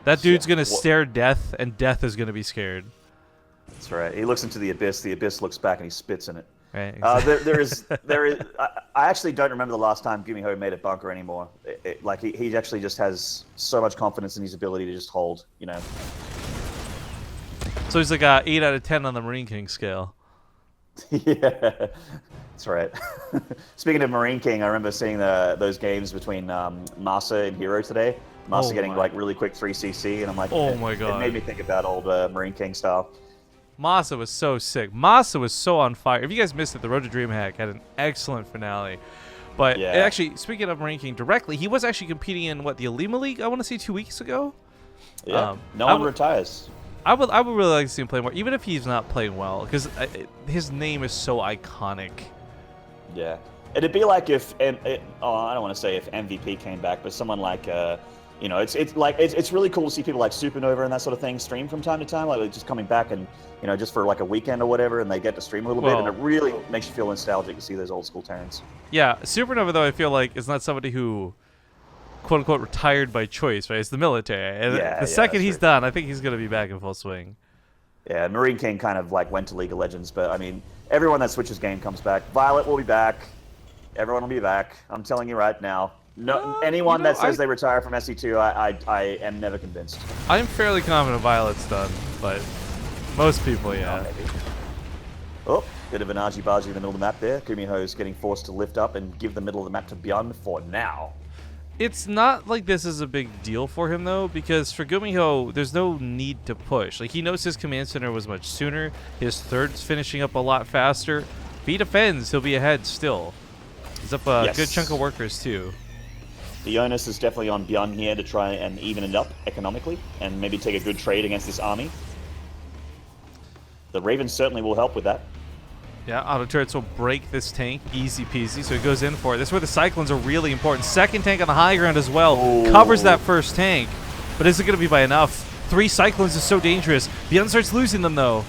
That dude's going to stare death, and death is going to be scared. That's right. He looks into the abyss looks back, and he spits in it. Right, exactly. there is. I actually don't remember the last time GuMiho made a bunker anymore. Like he actually just has so much confidence in his ability to just hold, you know. So he's like a 8 out of 10 on the Marine King scale. Yeah, that's right. Speaking of Marine King, I remember seeing those games between Masa and Hero today. Masa getting like really quick 3cc, and I'm like, oh my god, it made me think about old Marine King style. Masa was so sick. Masa was so on fire. If you guys missed it, the Road to DreamHack had an excellent finale. But yeah. Actually, speaking of Marine King directly, he was actually competing in, what, the Alima League, I want to say 2 weeks ago? Yeah, no one retires. I would really like to see him play more, even if he's not playing well, because his name is so iconic. Yeah. It'd be like if, I don't want to say if MVP came back, but someone like, you know, it's really cool to see people like Supernova and that sort of thing stream from time to time, like just coming back and, you know, just for like a weekend or whatever, and they get to stream a little bit, and it really makes you feel nostalgic to see those old school Terrans. Yeah, Supernova, though, I feel like is not somebody who, quote unquote, retired by choice, right? It's the military. And the second he's done, I think he's going to be back in full swing. Yeah, Marine King kind of like went to League of Legends, but I mean, everyone that switches game comes back. Violet will be back. Everyone will be back. I'm telling you right now. No, anyone that says they retire from SE2, I am never convinced. I'm fairly confident Violet's done, but most people, yeah. Oh, bit of an argy-bargy in the middle of the map there. GuMiho's getting forced to lift up and give the middle of the map to ByuN for now. It's not like this is a big deal for him, though, because for GuMiho, there's no need to push. Like, he knows his command center was much sooner. His third's finishing up a lot faster. If he defends, he'll be ahead still. He's up a good chunk of workers, too. The onus is definitely on ByuN here to try and even it up economically and maybe take a good trade against this army. The Ravens certainly will help with that. Yeah, auto turrets will break this tank easy peasy, so he goes in for it. This is where the Cyclones are really important. Second tank on the high ground as well. Covers that first tank, but is it going to be by enough? 3 Cyclones is so dangerous. ByuN starts losing them, though.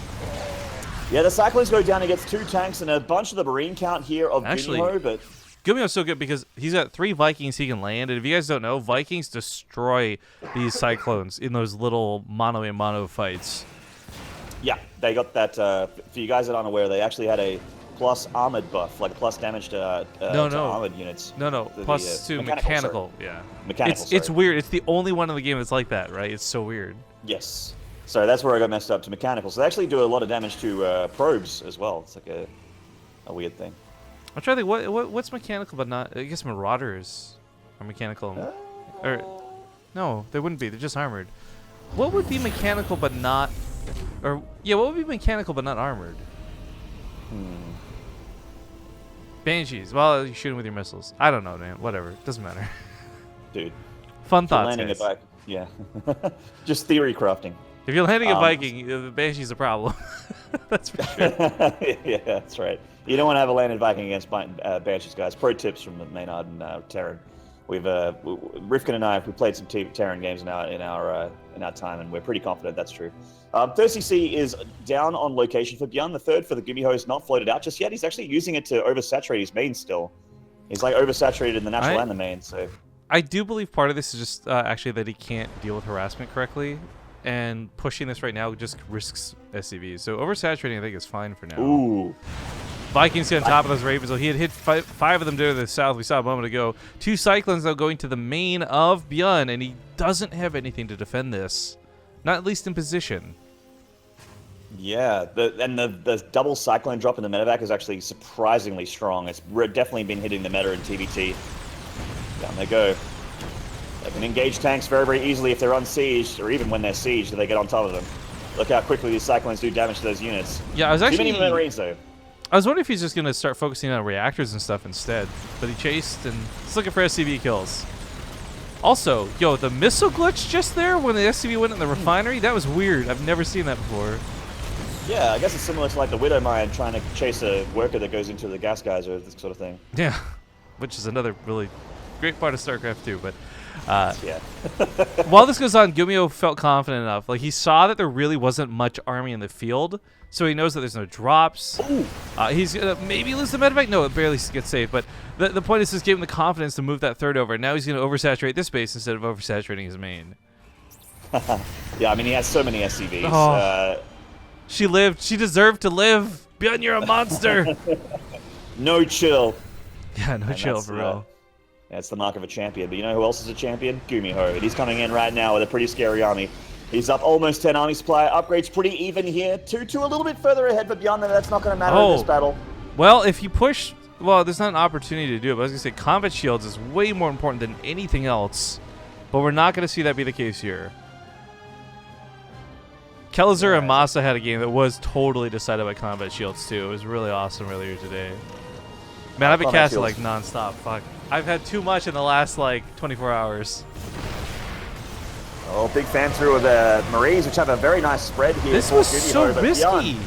Yeah, the Cyclones go down. He gets 2 tanks and a bunch of the Marine count here of GuMiho, but... GuMiho's so good because he's got 3 Vikings he can land, and if you guys don't know, Vikings destroy these Cyclones in those little mono-a-mono fights. Yeah, they got that, for you guys that aren't aware, they actually had a plus armored buff, like plus damage to armored units. No, plus to mechanical. Yeah. Mechanical, it's weird. It's the only one in the game that's like that, right? It's so weird. Yes. So that's where I got messed up to mechanical. So they actually do a lot of damage to probes as well. It's like a weird thing. I'm trying to think, what's mechanical but not... I guess Marauders are mechanical Or, no, they wouldn't be. They're just armored. What would be mechanical but not... Or, yeah, what would be mechanical but not armored? Banshees. Well, you shoot them with your missiles. I don't know, man. Whatever. Doesn't matter. Dude. Fun thoughts, landing guys. it back. Yeah. Just theory crafting. If you're landing a Viking, the Banshee's a problem. That's for sure. Yeah, that's right. You don't want to have a landed Viking against Banshees, guys. Pro tips from Maynard and Terran. We've Rifkin and I, we played some Terran games in our time, and we're pretty confident that's true. Thirsty Sea is down on location for ByuN. The third for the GuMiho is not floated out just yet. He's actually using it to oversaturate his main still. He's like oversaturated in the natural and the main, so... I do believe part of this is just actually that he can't deal with harassment correctly, and pushing this right now just risks SCVs. So oversaturating, I think, is fine for now. Ooh. Vikings get on top of those Ravens. So he had hit five of them to the south. We saw a moment ago. 2 Cyclones, though, going to the main of ByuN, and he doesn't have anything to defend this. Not at least in position. Yeah, the double Cyclone drop in the medevac is actually surprisingly strong. It's definitely been hitting the meta in TvT. Down they go. They can engage tanks very, very easily if they're unsieged, or even when they're sieged, if they get on top of them. Look how quickly these Cyclones do damage to those units. Yeah, I was actually... Too many Marines, though. I was wondering if he's just going to start focusing on reactors and stuff instead. But he chased, and he's looking for SCV kills. Also, yo, the missile glitch just there when the SCV went in the refinery, that was weird. I've never seen that before. Yeah, I guess it's similar to like the Widow Mine trying to chase a worker that goes into the gas geyser, this sort of thing. Yeah, which is another really great part of StarCraft 2, but... yeah. While this goes on, GuMiho felt confident enough. Like, he saw that there really wasn't much army in the field, so he knows that there's no drops. He's going to maybe lose the medevac. No, it barely gets saved, but the point is just give him the confidence to move that third over. Now he's going to oversaturate this base instead of oversaturating his main. Yeah, I mean, he has so many SCVs. Oh. She lived. She deserved to live. ByuN, you're a monster. No chill. Yeah, no chill, for real. That's the mark of a champion. But you know who else is a champion? GuMiho. And he's coming in right now with a pretty scary army. He's up almost 10 army supply. Upgrades pretty even here. 2-2 a little bit further ahead, but beyond that, that's not going to matter in this battle. Well, if you push... Well, there's not an opportunity to do it, but I was going to say combat shields is way more important than anything else. But we're not going to see that be the case here. Kelazur and Masa had a game that was totally decided by combat shields, too. It was really awesome earlier today. Man, I've been casting like non-stop. Fuck. I've had too much in the last like 24 hours. Oh, big fan through of the Marines, which have a very nice spread here. This was so risky.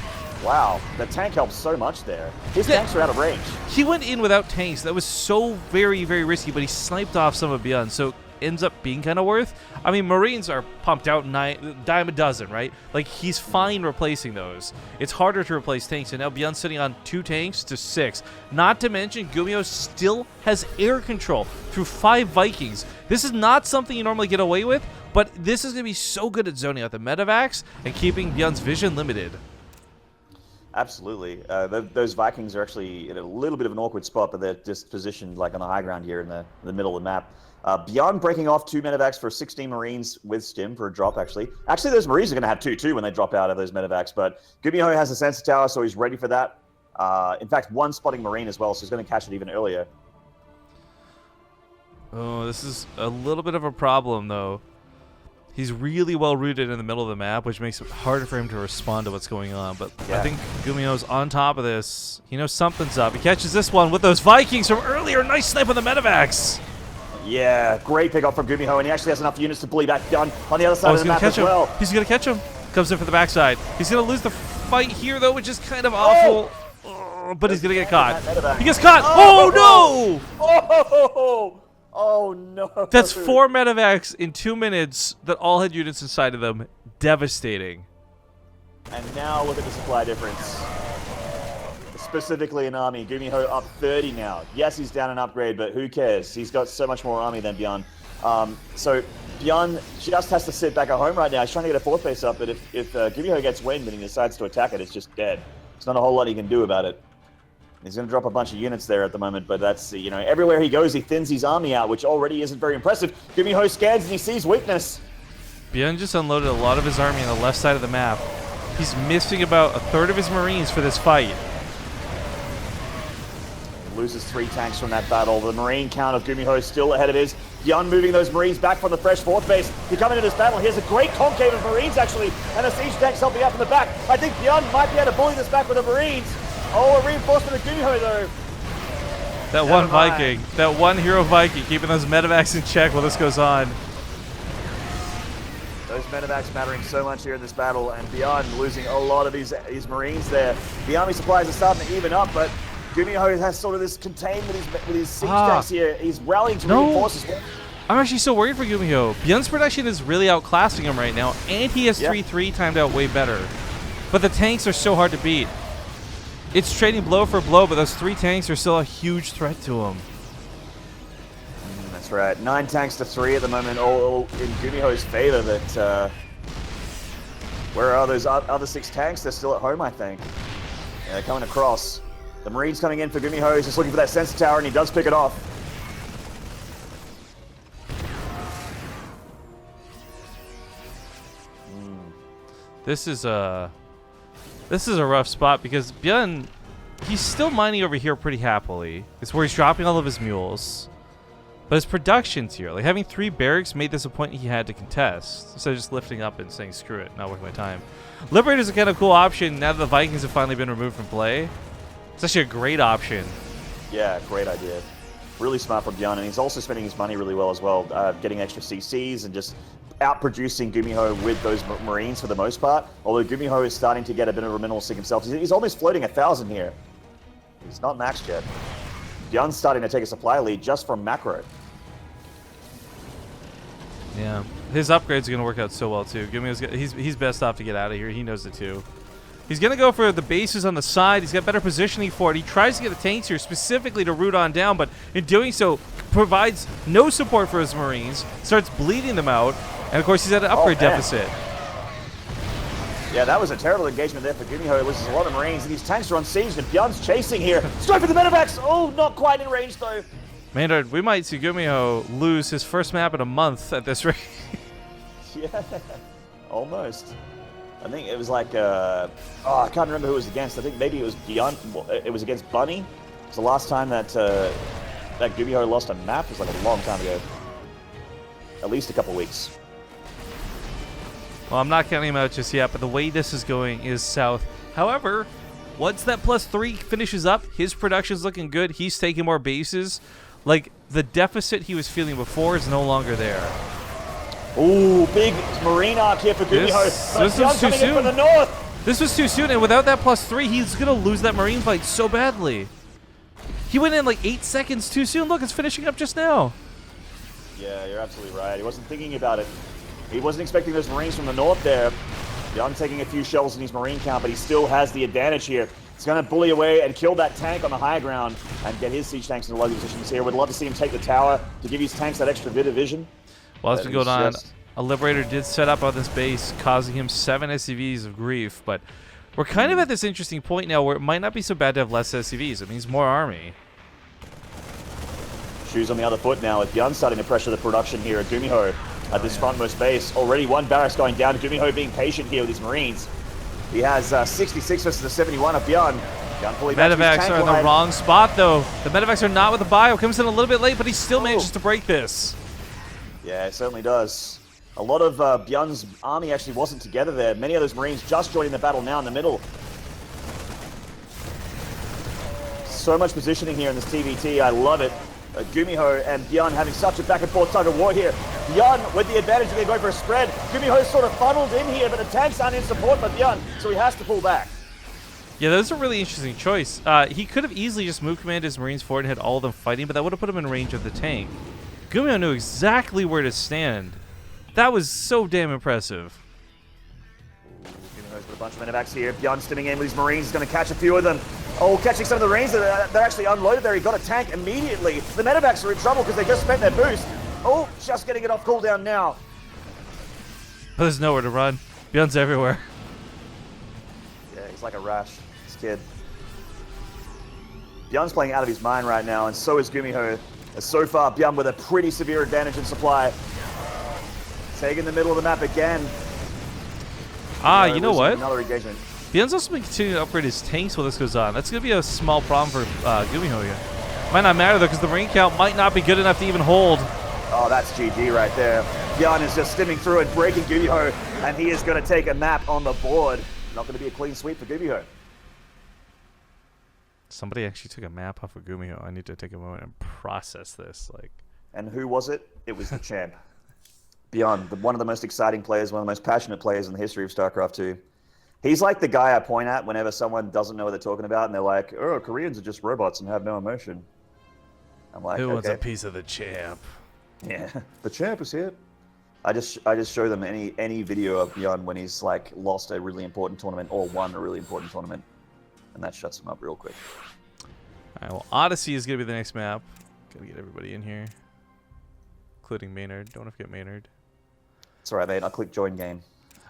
Wow, the tank helps so much there. His tanks are out of range. He went in without tanks. That was so very, very risky, but he sniped off some of ByuN, so ends up being kind of worth. I mean, Marines are pumped out dime a dozen, right? Like, he's fine replacing those. It's harder to replace tanks, and now ByuN's sitting on 2 tanks to 6. Not to mention, GuMiho still has air control through 5 Vikings. This is not something you normally get away with, but this is going to be so good at zoning out the medevacs and keeping ByuN's vision limited. Absolutely. Those Vikings are actually in a little bit of an awkward spot, but they're just positioned like on the high ground here in the middle of the map. ByuN breaking off 2 medevacs for 16 Marines with stim for a drop, actually. Actually, those Marines are going to have 2 too when they drop out of those medevacs, but GuMiho has a sensor tower, so he's ready for that. In fact, 1 spotting Marine as well, so he's going to catch it even earlier. Oh, this is a little bit of a problem, though. He's really well rooted in the middle of the map, which makes it harder for him to respond to what's going on. But yeah. I think GuMiho's on top of this. He knows something's up. He catches this one with those Vikings from earlier. Nice snipe on the medevacs. Yeah, great pickup from GuMiho, and he actually has enough units to bully back ByuN on the other side of the map as well. He's going to catch him. Comes in for the backside. He's going to lose the fight here, though, which is kind of awful. Oh, but he's going to get caught. He gets caught. Oh, no! Oh, no. That's 4 medevacs in 2 minutes that all had units inside of them. Devastating. And now look at the supply difference. Specifically in army, GuMiho up 30 now. Yes, he's down an upgrade, but who cares? He's got so much more army than ByuN. So ByuN just has to sit back at home right now. He's trying to get a 4th base up, but if GuMiho gets wind and he decides to attack it, it's just dead. There's not a whole lot he can do about it. He's going to drop a bunch of units there at the moment, but that's, you know, everywhere he goes, he thins his army out, which already isn't very impressive. GuMiho scans and he sees weakness. ByuN just unloaded a lot of his army on the left side of the map. He's missing about 1/3 of his Marines for this fight. Loses 3 tanks from that battle. The Marine count of GuMiho is still ahead of his. ByuN moving those Marines back from the fresh fourth base. You're coming into this battle. Here's a great concave of Marines, actually, and a siege tank's helping out from the back. I think ByuN might be able to bully this back with the Marines. Oh, a reinforcement of GuMiho, though. That one Viking, that one hero Viking, keeping those medevacs in check while this goes on. Those medevacs mattering so much here in this battle, and ByuN losing a lot of these Marines there. The army supplies are starting to even up, but GuMiho has sort of this contained with his siege tanks here. He's rallying to reinforce as well. I'm actually so worried for GuMiho. ByuN's production is really outclassing him right now, and he has 3-3 timed out way better. But the tanks are so hard to beat. It's trading blow for blow, but those 3 tanks are still a huge threat to him. That's right. 9 tanks to 3 at the moment, all in GuMiho's favor. But where are those other 6 tanks? They're still at home, I think. Yeah, they're coming across. The Marines coming in for GuMiho. He's just looking for that sensor tower, and he does pick it off. This is a rough spot because ByuN, he's still mining over here pretty happily. It's where he's dropping all of his mules. But his production's here. Like, having 3 barracks made this a point he had to contest, instead of just lifting up and saying, screw it, not worth my time. Liberator's a kind of cool option now that the Vikings have finally been removed from play. It's actually a great option. Yeah, great idea. Really smart from ByuN, and he's also spending his money really well as well, getting extra CCs and just outproducing GuMiho with those Marines for the most part. Although GuMiho is starting to get a bit of a minimal sig himself. He's almost floating 1,000 here. He's not maxed yet. ByuN's starting to take a supply lead just from macro. Yeah, his upgrades are going to work out so well too. He's best off to get out of here. He knows it too. He's going to go for the bases on the side. He's got better positioning for it. He tries to get the tanks here specifically to root on down, but in doing so, provides no support for his Marines, starts bleeding them out, and of course he's at an upgrade deficit. Yeah, that was a terrible engagement there for GuMiho. It loses a lot of Marines, and these tanks are on siege, and ByuN's chasing here. Straight for the medevacs! Oh, not quite in range, though. Maynard, we might see GuMiho lose his first map in a month at this rate. Yeah, almost. I think it was like, I can't remember who it was against. I think maybe it was ByuN. It was against Bunny. It was the last time that that GuMiho lost a map. It was like a long time ago. At least a couple weeks. Well, I'm not counting him out just yet, but the way this is going is south. However, once that +3 finishes up, his production's looking good. He's taking more bases. Like, the deficit he was feeling before is no longer there. Ooh, big Marine arc here for GuMiho. This was too soon. From the north. This was too soon, and without that +3, he's going to lose that Marine fight so badly. He went in like 8 seconds too soon. Look, it's finishing up just now. Yeah, you're absolutely right. He wasn't thinking about it. He wasn't expecting those Marines from the north there. ByuN taking a few shells in his Marine count, but he still has the advantage here. He's going to bully away and kill that tank on the high ground and get his siege tanks in the low positions here. Would love to see him take the tower to give his tanks that extra bit of vision. Well, as we go on, a Liberator did set up on this base, causing him 7 SCVs of grief, but we're kind of at this interesting point now where it might not be so bad to have less SCVs. It means more army. Shoes on the other foot now, with ByuN starting to pressure the production here at GuMiho at this frontmost base. Already 1 barracks going down. GuMiho being patient here with his Marines. He has 66 versus the 71 of ByuN. Medevacs are in the wrong spot, though. The medevacs are not with the bio. Comes in a little bit late, but he still manages to break this. Yeah, it certainly does. A lot of ByuN's army actually wasn't together there. Many of those Marines just joining the battle now in the middle. So much positioning here in this TvT. I love it. GuMiho and ByuN having such a back and forth tug of war here. ByuN with the advantage that they're going for a spread. GuMiho's sort of funneled in here, but the tanks aren't in support for ByuN, so he has to pull back. Yeah, that was a really interesting choice. He could have easily just moved command his Marines forward and had all of them fighting, but that would have put him in range of the tank. GuMiho knew exactly where to stand. That was so damn impressive. GuMiho's got a bunch of medevacs here. ByuN stimming in with his Marines. He's going to catch a few of them. Oh, catching some of the Marines that they're actually unloaded there. He got a tank immediately. The medevacs are in trouble because they just spent their boost. Oh, just getting it off cooldown now. But there's nowhere to run. ByuN's everywhere. Yeah, he's like a rash, this kid. ByuN's playing out of his mind right now, and so is GuMiho. So far, ByuN with a pretty severe advantage in supply. Taking the middle of the map again. You know what? Another engagement. ByuN's also been continuing to upgrade his tanks while this goes on. That's going to be a small problem for GuMiho here. Might not matter, though, because the Marine count might not be good enough to even hold. Oh, that's GG right there. ByuN is just stimming through and breaking GuMiho, and he is going to take a map on the board. Not going to be a clean sweep for GuMiho. Somebody actually took a map off of GuMiho. I need to take a moment and process this. Like, and who was it? It was the champ. ByuN, one of the most exciting players, one of the most passionate players in the history of StarCraft 2. He's like the guy I point at whenever someone doesn't know what they're talking about, and they're like, "Oh, Koreans are just robots and have no emotion." I'm like, who wants okay. a piece of the champ? Yeah, the champ is here. I just show them any video of ByuN when he's like lost a really important tournament or won a really important tournament, and that shuts him up real quick. All right, well, Odyssey is gonna be the next map. Gotta get everybody in here, including Maynard. Don't forget Maynard. It's alright, mate. I'll click join game.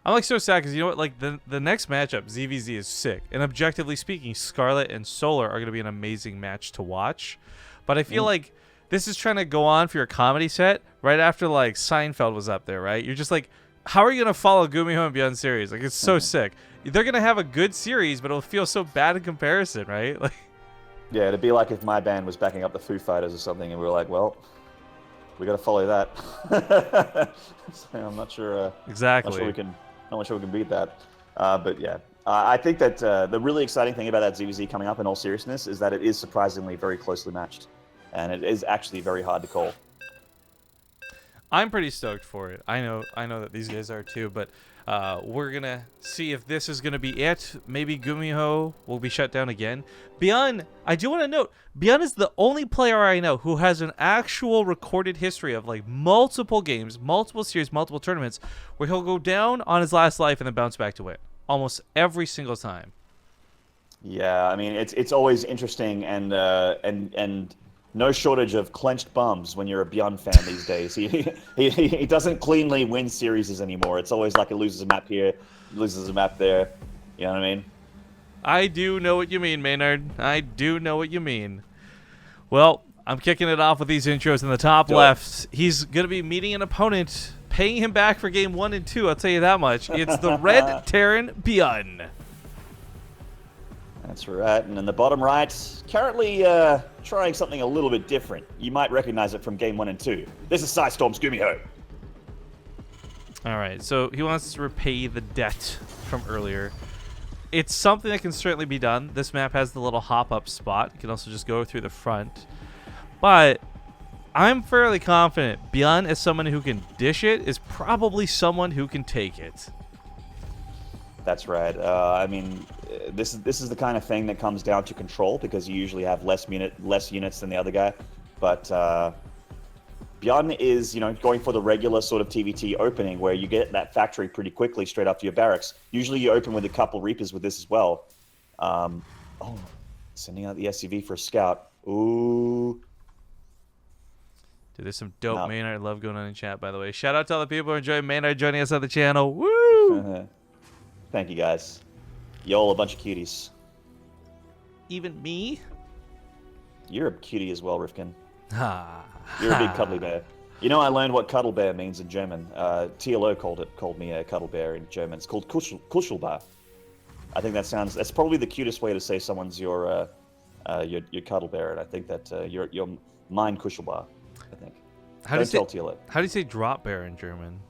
I'm like so sad because you know what? Like the next matchup, ZVZ is sick, and objectively speaking, Scarlet and Solar are gonna be an amazing match to watch. But I feel like this is trying to go on for your comedy set right after like Seinfeld was up there, right? You're just like, how are you gonna follow GuMiho and ByuN series? Like it's so sick. They're gonna have a good series, but it'll feel so bad in comparison, right? Like, yeah, it'd be like if my band was backing up the Foo Fighters or something, and we were like, well, we got to follow that. So I'm not sure. Exactly. Not sure we can beat that. But yeah, I think that the really exciting thing about that ZVZ coming up, in all seriousness, is that it is surprisingly very closely matched, and it is actually very hard to call. I'm pretty stoked for it. I know that these guys are too, but we're gonna see if this is gonna be it. Maybe GuMiho will be shut down again. ByuN, I do want to note, ByuN is the only player I know who has an actual recorded history of like multiple games, multiple series, multiple tournaments, where he'll go down on his last life and then bounce back to win almost every single time. Yeah, I mean it's always interesting and no shortage of clenched bums when you're a ByuN fan these days. He doesn't cleanly win series anymore. It's always like he loses a map here, loses a map there. You know what I mean? I do know what you mean, Maynard. I do know what you mean. Well, I'm kicking it off with these intros in the top left. He's going to be meeting an opponent, paying him back for game 1 and 2. I'll tell you that much. It's the Red Terran ByuN. That's right. And in the bottom right, currently trying something a little bit different. You might recognize it from game 1 and 2. This is Sidestorm's GuMiho. All right, so he wants to repay the debt from earlier. It's something that can certainly be done. This map has the little hop-up spot. You can also just go through the front. But I'm fairly confident ByuN, as someone who can dish it, is probably someone who can take it. That's right. I mean, this is the kind of thing that comes down to control, because you usually have less units than the other guy. But ByuN is, going for the regular sort of TvT opening where you get that factory pretty quickly straight after your barracks. Usually you open with a couple Reapers with this as well. Oh, sending out the SCV for a scout. Ooh. Dude, there's some dope Maynard love going on in chat, by the way. Shout out to all the people who are enjoying Maynard joining us on the channel. Woo! Thank you, guys. Y'all a bunch of cuties. Even me? You're a cutie as well, Rifkin. Ha. You're a big cuddly bear. You know, I learned what cuddle bear means in German. TLO called me a cuddle bear in German. It's called Kuschelbar. I think that's probably the cutest way to say someone's your cuddle bear, and I think that you're mein Kuschelbar. I think. How do you say drop bear in German?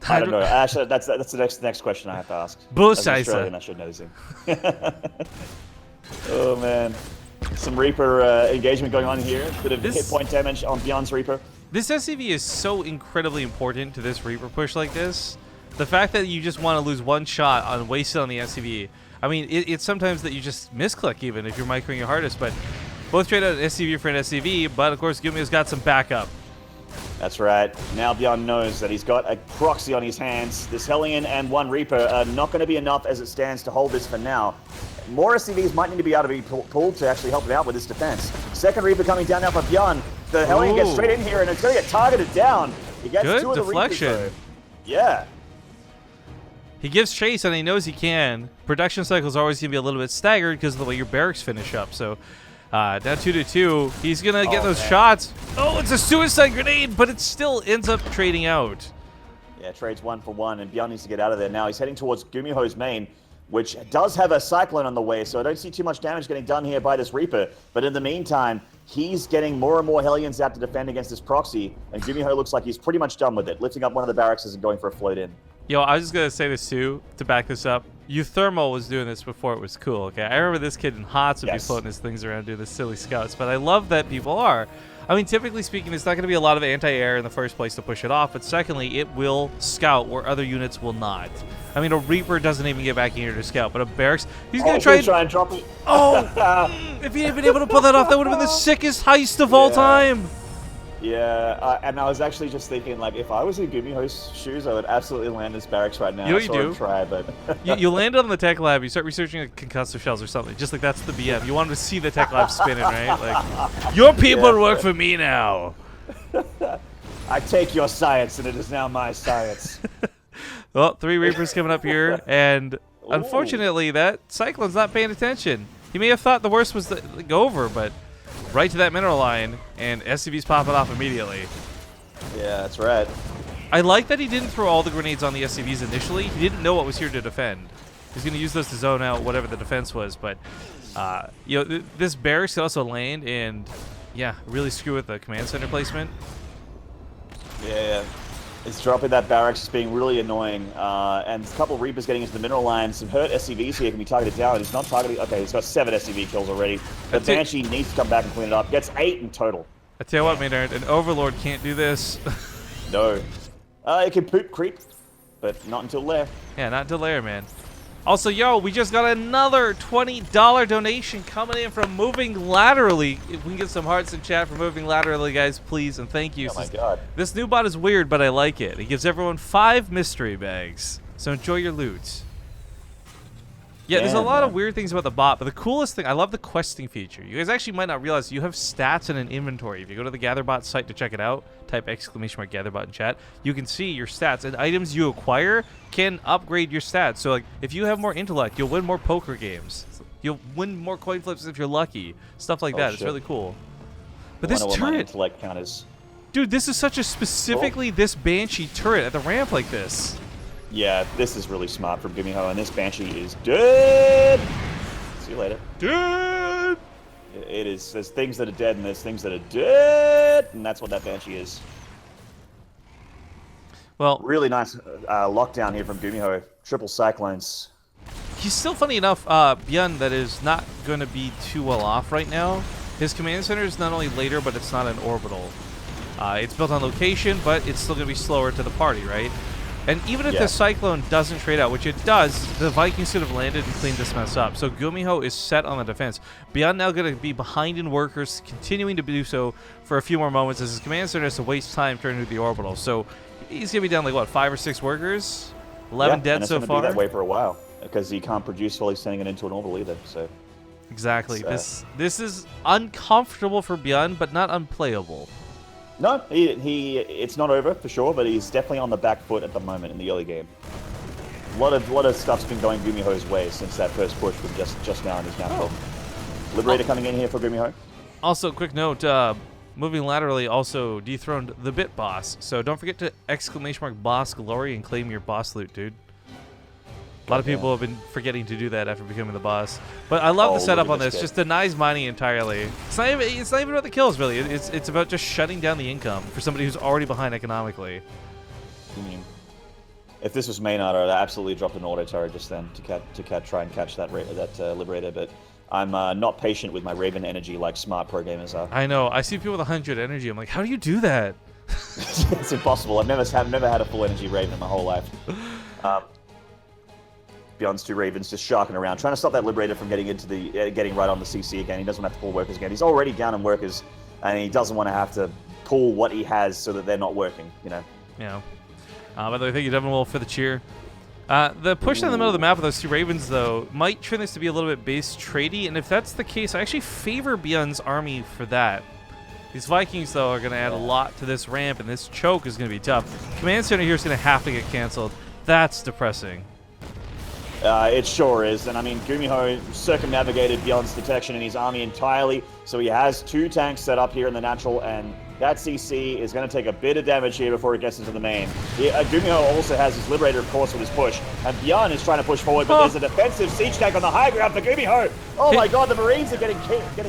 I don't know. Actually, that's the next question I have to ask. As an Australian, I should know this. Oh man, some Reaper engagement going on here. Bit of hit point damage on ByuN's Reaper. This SCV is so incredibly important to this Reaper push like this. The fact that you just want to lose one shot on wasted on the SCV. I mean, it's sometimes that you just misclick even if you're microing your hardest. But both trade out an SCV for an SCV. But of course, GuMiho's got some backup. That's right. Now ByuN knows that he's got a Proxy on his hands. This Hellion and one Reaper are not going to be enough as it stands to hold this for now. More SCVs might need to be able to be pulled to actually help him out with this defense. Second Reaper coming down now for ByuN. The Hellion gets straight in here and it's going to get targeted down. He gets two of the Reapers, though. Yeah. He gives chase and he knows he can. Production cycle is always going to be a little bit staggered because of the way your barracks finish up. So down 2-2. He's going to get those shots. Oh, it's a suicide grenade, but it still ends up trading out. Yeah, trades 1 for 1, and ByuN needs to get out of there now. He's heading towards GuMiho's main. which does have a Cyclone on the way, so I don't see too much damage getting done here by this Reaper. But in the meantime, he's getting more and more Hellions out to defend against this Proxy, and GuMiho looks like he's pretty much done with it, lifting up one of the barracks and going for a float in. Yo, I was just going to say this too, to back this up. Thermal was doing this before it was cool, okay? I remember this kid in HOTS would be floating his things around doing this silly scouts, but I love that people are. I mean, typically speaking, it's not going to be a lot of anti-air in the first place to push it off, but secondly, it will scout where other units will not. I mean, a Reaper doesn't even get back in here to scout, but a Barracks, he's going to try and drop it. Oh! If he had been able to pull that off, that would have been the sickest heist of all time! Yeah, and I was actually just thinking, like, if I was in GuMiho's shoes, I would absolutely land this barracks right now. You know what you do? Try, but you land on the tech lab, you start researching concussive shells or something, just like that's the BM. You want to see the tech lab spinning, right? Like, your people work for me now. I take your science, and it is now my science. Well, 3 Reapers coming up here, and unfortunately, that Cyclone's not paying attention. He may have thought the worst was over, but right to that mineral line, and SCV's popping off immediately. Yeah, that's right. I like that he didn't throw all the grenades on the SCVs initially. He didn't know what was here to defend. He's going to use those to zone out whatever the defense was, but you know, this barracks could also land and, yeah, really screw with the command center placement. Yeah. It's dropping that barracks, it's being really annoying. And a couple of Reapers getting into the mineral line. Some hurt SCVs here can be targeted down. He's not targeting. Okay, he's got 7 SCV kills already. The Banshee needs to come back and clean it up. Gets 8 in total. I tell you what, Maynard, an Overlord can't do this. No. It can poop creep, but not until lair. Yeah, not until lair, man. Also, yo, we just got another $20 donation coming in from Moving Laterally. If we can get some hearts in chat for Moving Laterally, guys, please, and thank you. Oh my god. This new bot is weird, but I like it. It gives everyone 5 mystery bags, so enjoy your loot. Yeah, there's a lot of weird things about the bot, but the coolest thing, I love the questing feature. You guys actually might not realize you have stats in an inventory. If you go to the GatherBot site to check it out, type !GatherBot in chat, you can see your stats, and items you acquire can upgrade your stats. So, like, if you have more intellect, you'll win more poker games. You'll win more coin flips if you're lucky. Stuff like that. Shit. It's really cool. But this turret, intellect count is. Dude, this is such a specifically this Banshee turret at the ramp like this. Yeah, this is really smart from GuMiho, and this Banshee is dead! See you later. Dead! It is. There's things that are dead, and there's things that are dead, and that's what that Banshee is. Well, really nice lockdown here from GuMiho. Triple Cyclones. He's still, funny enough, ByuN that is not going to be too well off right now. His command center is not only later, but it's not an orbital. It's built on location, but it's still going to be slower to the party, right? And even if the Cyclone doesn't trade out, which it does, the Vikings could have landed and cleaned this mess up. So GuMiho is set on the defense. ByuN now going to be behind in workers, continuing to do so for a few more moments as his command center has to waste time turning to the orbital. So he's going to be down like, what, 5 or 6 workers? 11 dead so far? Yeah, and it's going to be that way for a while because he can't produce while he's sending it into an orbital either. So exactly. This is uncomfortable for ByuN, but not unplayable. No, it's not over for sure, but he's definitely on the back foot at the moment in the early game. A lot of stuff's been going GuMiho's way since that first push from just now in his map. Liberator coming in here for GuMiho. Also, quick note, Moving Laterally also dethroned the Bit Boss, so don't forget to !boss glory and claim your boss loot, dude. A lot of people have been forgetting to do that after becoming the boss. But I love the setup on this. Just denies mining entirely. It's not even about the kills, really. It's about just shutting down the income for somebody who's already behind economically. If this was Maynard, I'd absolutely dropped an auto turret just then to try and catch that Liberator, but I'm not patient with my Raven energy like smart pro gamers are. I know. I see people with 100 energy. I'm like, how do you do that? It's impossible. I've never had a full energy Raven in my whole life. ByuN's 2 Ravens just sharking around, trying to stop that Liberator from getting into the getting right on the CC again. He doesn't want to have to pull workers again. He's already down in workers, and he doesn't want to have to pull what he has so that they're not working. You know. Yeah. By the way, thank you, Devin Wolf, for the cheer. The push in the middle of the map with those 2 Ravens, though, might turn this to be a little bit base tradey, and if that's the case, I actually favor ByuN's army for that. These Vikings, though, are going to add a lot to this ramp, and this choke is going to be tough. Command center here is going to have to get canceled. That's depressing. It sure is, and I mean, GuMiho circumnavigated ByuN's detection in his army entirely, so he has 2 tanks set up here in the natural, and That CC is going to take a bit of damage here before it gets into the main. GuMiho also has his Liberator, of course, with his push. And ByuN is trying to push forward, but there's a defensive siege tank on the high ground for GuMiho. Oh my god, the Marines are getting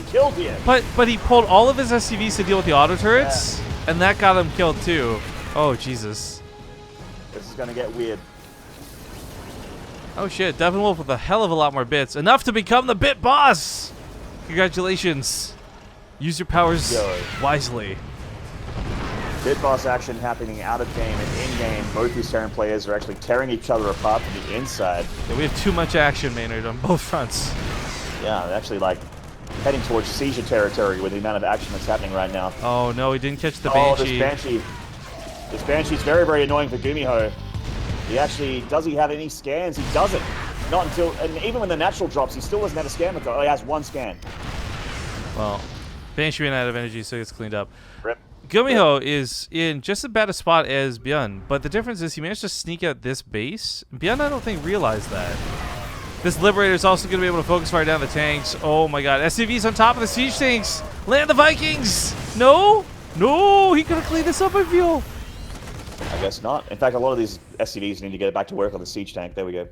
killed here. But he pulled all of his SCVs to deal with the auto turrets, and that got him killed too. Oh, Jesus. This is going to get weird. Oh shit, Devin Wolf with a hell of a lot more bits. Enough to become the bit boss! Congratulations. Use your powers wisely. Bit boss action happening out of game and in game. Both these Terran players are actually tearing each other apart from the inside. Yeah, we have too much action, Maynard, on both fronts. Yeah, they're actually like heading towards seizure territory with the amount of action that's happening right now. Oh no, he didn't catch the Banshee. Banshee. This Banshee's very, very annoying for GuMiho. Does he have any scans? He doesn't. Not until, and even when the natural drops, he still doesn't have a scan. Oh, he has one scan. Well, Banshee ran out of energy, so he gets cleaned up. Rip. GuMiho is in just as bad a spot as ByuN, but the difference is he managed to sneak out this base. ByuN, I don't think, realized that. This Liberator is also going to be able to focus fire down the tanks. Oh my god, SCV's on top of the siege tanks. Land the Vikings! No! No! He could have cleaned this up, I feel. I guess not. In fact, a lot of these SCVs need to get back to work on the siege tank. There we go.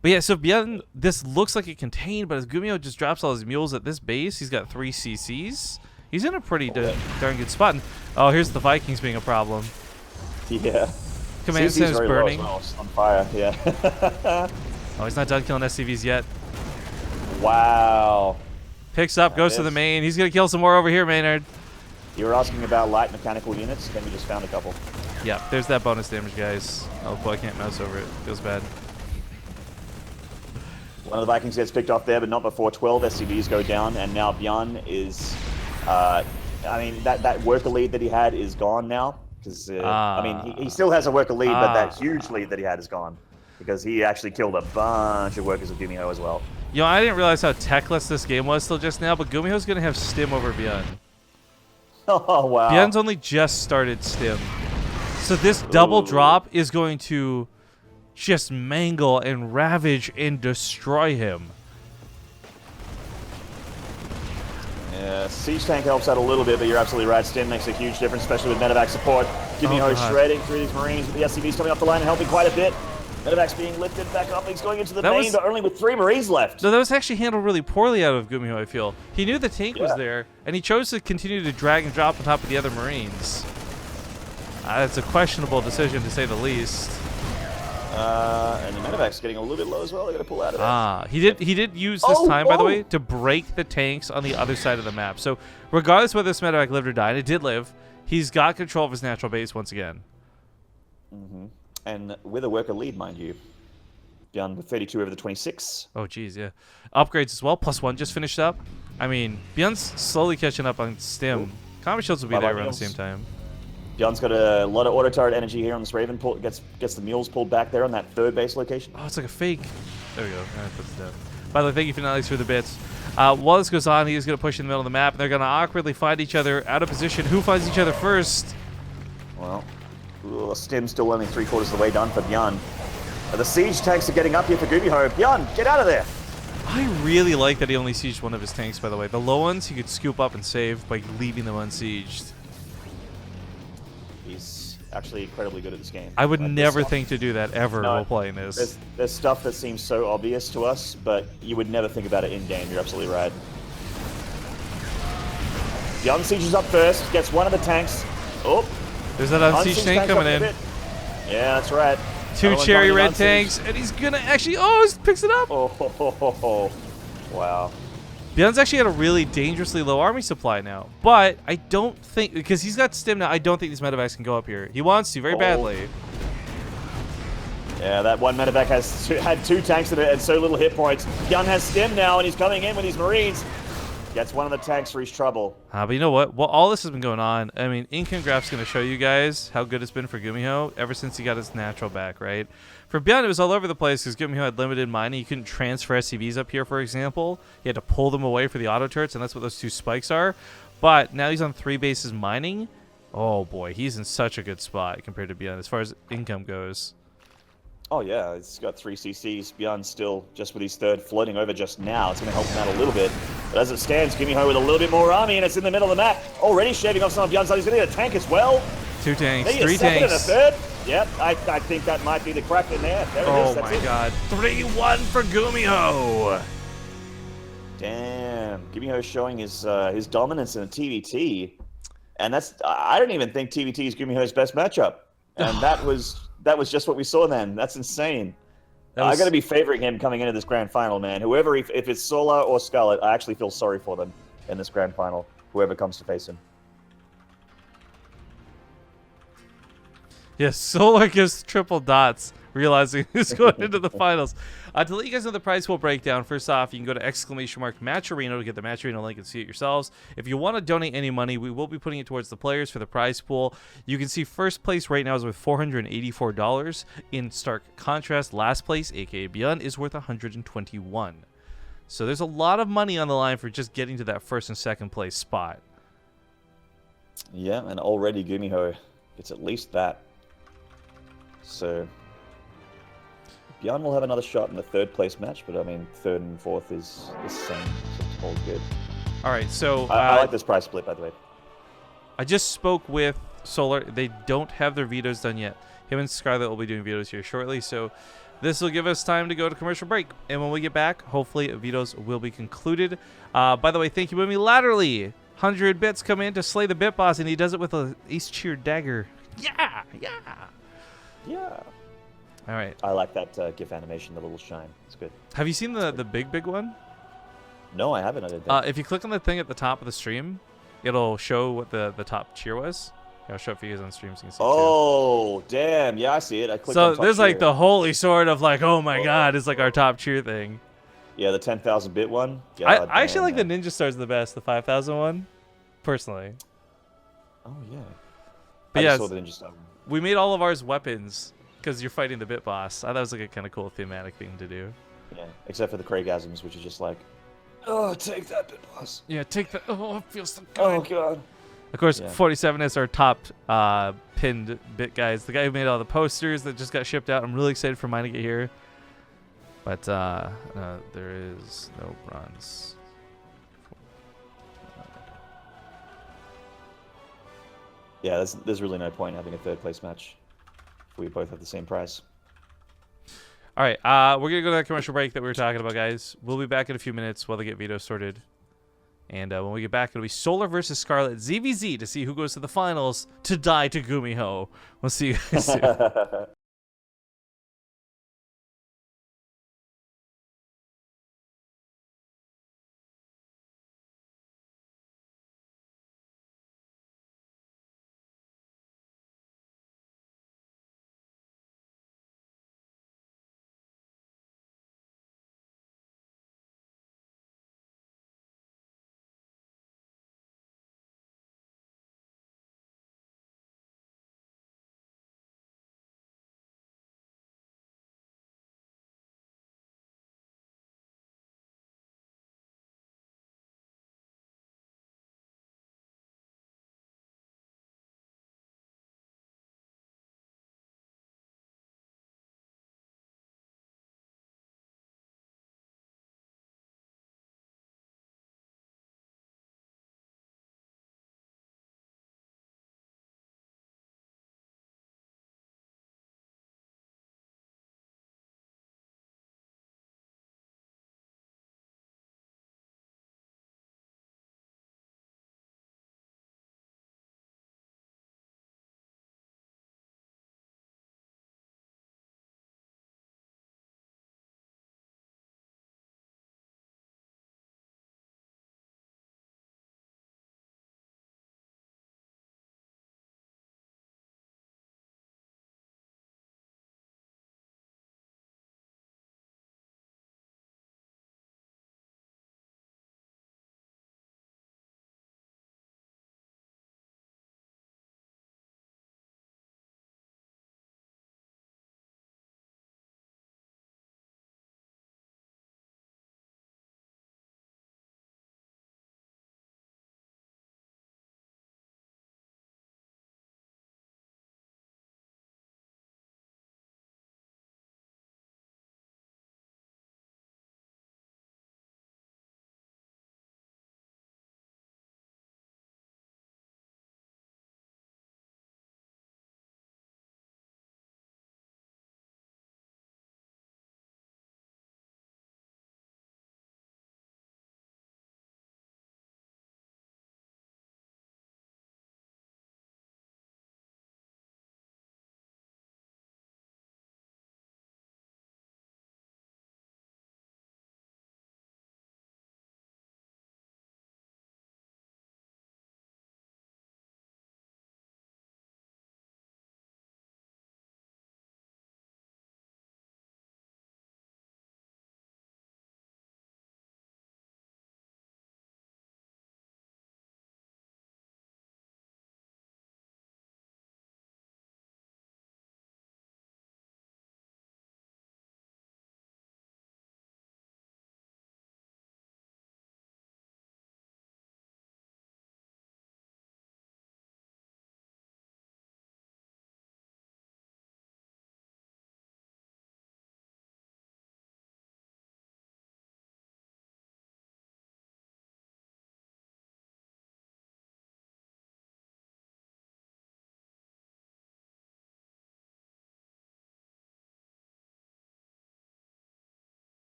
But yeah, so ByuN, this looks like it contained, but as GuMiho just drops all his mules at this base, he's got 3 CCs. He's in a pretty darn good spot. And, oh, here's the Vikings being a problem. Yeah. Command center's burning. Well. It's on fire, yeah. Oh, he's not done killing SCVs yet. Wow. Picks up, goes to the main. He's going to kill some more over here, Maynard. You were asking about light mechanical units, then we just found a couple. Yeah, there's that bonus damage, guys. Oh, boy, I can't mouse over it. Feels bad. One of the Vikings gets picked off there, but not before 12 SCVs go down, and now ByuN is... I mean, that worker lead that he had is gone now. Because, I mean, he still has a worker lead, but that huge lead that he had is gone. Because he actually killed a bunch of workers with GuMiho as well. You know, I didn't realize how techless this game was till just now, but GuMiho's going to have stim over ByuN. Oh, wow. ByuN's only just started stim. So this double drop is going to just mangle and ravage and destroy him. Yeah, siege tank helps out a little bit, but you're absolutely right. Stim makes a huge difference, especially with medevac support. GuMiho shredding through these Marines with the SCVs coming off the line and helping quite a bit. Medevac's being lifted back up. He's going into the main, but only with 3 Marines left. No, that was actually handled really poorly out of GuMiho, I feel. He knew the tank was there, and he chose to continue to drag and drop on top of the other Marines. It's a questionable decision, to say the least. And the medevac's getting a little bit low as well. They're going to pull out of it. He did use this time, by the way, to break the tanks on the other side of the map. So regardless whether this medevac lived or died, it did live. He's got control of his natural base once again. Mm-hmm. And with a worker lead, mind you. ByuN with 32 over the 26. Oh, geez, yeah. Upgrades as well. +1 just finished up. I mean, ByuN's slowly catching up on stim. Combat shields will be there around the same time. ByuN's got a lot of auto turret energy here on this Raven. Gets the mules pulled back there on that 3rd base location. Oh, it's like a fake. There we go. Put this down. By the way, thank you, Finales, for the bits. While this goes on, he's going to push in the middle of the map, and they're going to awkwardly find each other out of position. Who finds each other first? Well, stim's still only 3/4 of the way done for ByuN. The siege tanks are getting up here for GuMiho. ByuN, get out of there! I really like that he only sieged one of his tanks, by the way. The low ones he could scoop up and save by leaving them unsieged. He's actually incredibly good at this game. I would never think to do that ever while playing this. There's stuff that seems so obvious to us, but you would never think about it in-game. You're absolutely right. ByuN sieges up first, gets one of the tanks. Oh! There's that unsieged tank coming in. Yeah, that's right. 2 cherry red tanks, and he's gonna actually, he picks it up. Oh, wow. ByuN's actually at a really dangerously low army supply now, but I don't think, because he's got stim now, I don't think these medevacs can go up here. He wants to very badly. Yeah, that one medevac had 2 tanks in it and so little hit points. ByuN has stim now, and he's coming in with his Marines. Gets one of the tanks for his trouble. But you know what? Well, all this has been going on. I mean, InConGraph's going to show you guys how good it's been for GuMiho ever since he got his natural back, right? For ByuN, it was all over the place because GuMiho had limited mining. You couldn't transfer SCVs up here, for example. You had to pull them away for the auto turrets, and that's what those 2 spikes are. But now he's on 3 bases mining. Oh, boy. He's in such a good spot compared to ByuN as far as income goes. Oh yeah, it's got 3 CCs. ByuN still just with his third floating over just now. It's going to help him out a little bit. But as it stands, GuMiho with a little bit more army, and it's in the middle of the map. Already shaving off some of ByuN's side. He's going to get a tank as well. 2 tanks, Maybe 3 a second tanks. and a third. Yep, I think that might be the crack in there. There it is. Oh That's my it. god. 3-1 for GuMiho. Damn, GuMiho showing his dominance in a TvT, and I don't even think TvT is GuMiho's best matchup, and that was just what we saw then. That's insane. I got to be favoring him coming into this grand final, man. Whoever, if it's Solar or Scarlet, I actually feel sorry for them in this grand final. Whoever comes to face him. Yes, Solar gives triple dots, realizing who's going into the finals. To let you guys know the prize pool breakdown, first off, you can go to !Match Arena to get the Match Arena link and see it yourselves. If you want to donate any money, we will be putting it towards the players for the prize pool. You can see first place right now is worth $484. In stark contrast, last place, aka ByuN, is worth $121. So there's a lot of money on the line for just getting to that first and second place spot. Yeah, and already GuMiho, it's at least that. So ByuN will have another shot in the third place match, but I mean, third and fourth is the same, so it's all good. All right, so I like this prize split, by the way. I just spoke with Solar. They don't have their vetoes done yet. Him and Scarlet will be doing vetoes here shortly, so this will give us time to go to commercial break. And when we get back, hopefully vetoes will be concluded. By the way, thank you, Mimi Laterally. 100 bits come in to slay the Bit Boss, and he does it with a Ace Cheer dagger. Yeah, yeah. Yeah. All right. I like that GIF animation, the little shine. It's good. Have you seen the big one? No, I haven't. I didn't think. If you click on the thing at the top of the stream, it'll show what the top cheer was. I'll show it for you guys on stream so you can see it Oh, damn. Yeah, I see it. I clicked so on top there's like cheer. the holy sword of like, oh my god, it's like our top cheer thing. Yeah, the 10,000 bit one. I actually like the Ninja Stars the best, the 5,000 one, personally. Oh, yeah. But I yeah, just saw the Ninja Star. We made all of ours weapons because you're fighting the Bit Boss. I thought it was like a kind of cool thematic thing to do. Yeah, except for the Craigasms, which is just like, oh, take that, Bit Boss. Yeah, take that. Oh, it feels so good. Oh, God. Of course, Yeah. 47 is our top pinned bit guys. The guy who made all the posters that just got shipped out. I'm really excited for mine to get here. But there is no bronze. Yeah, there's really no point in having a third place match if we both have the same price. All right, we're going to go to that commercial break that we were talking about, guys. We'll be back in a few minutes while they get veto sorted. And when we get back, it'll be Solar versus Scarlet ZVZ to see who goes to the finals to die to GuMiho. We'll see you guys soon.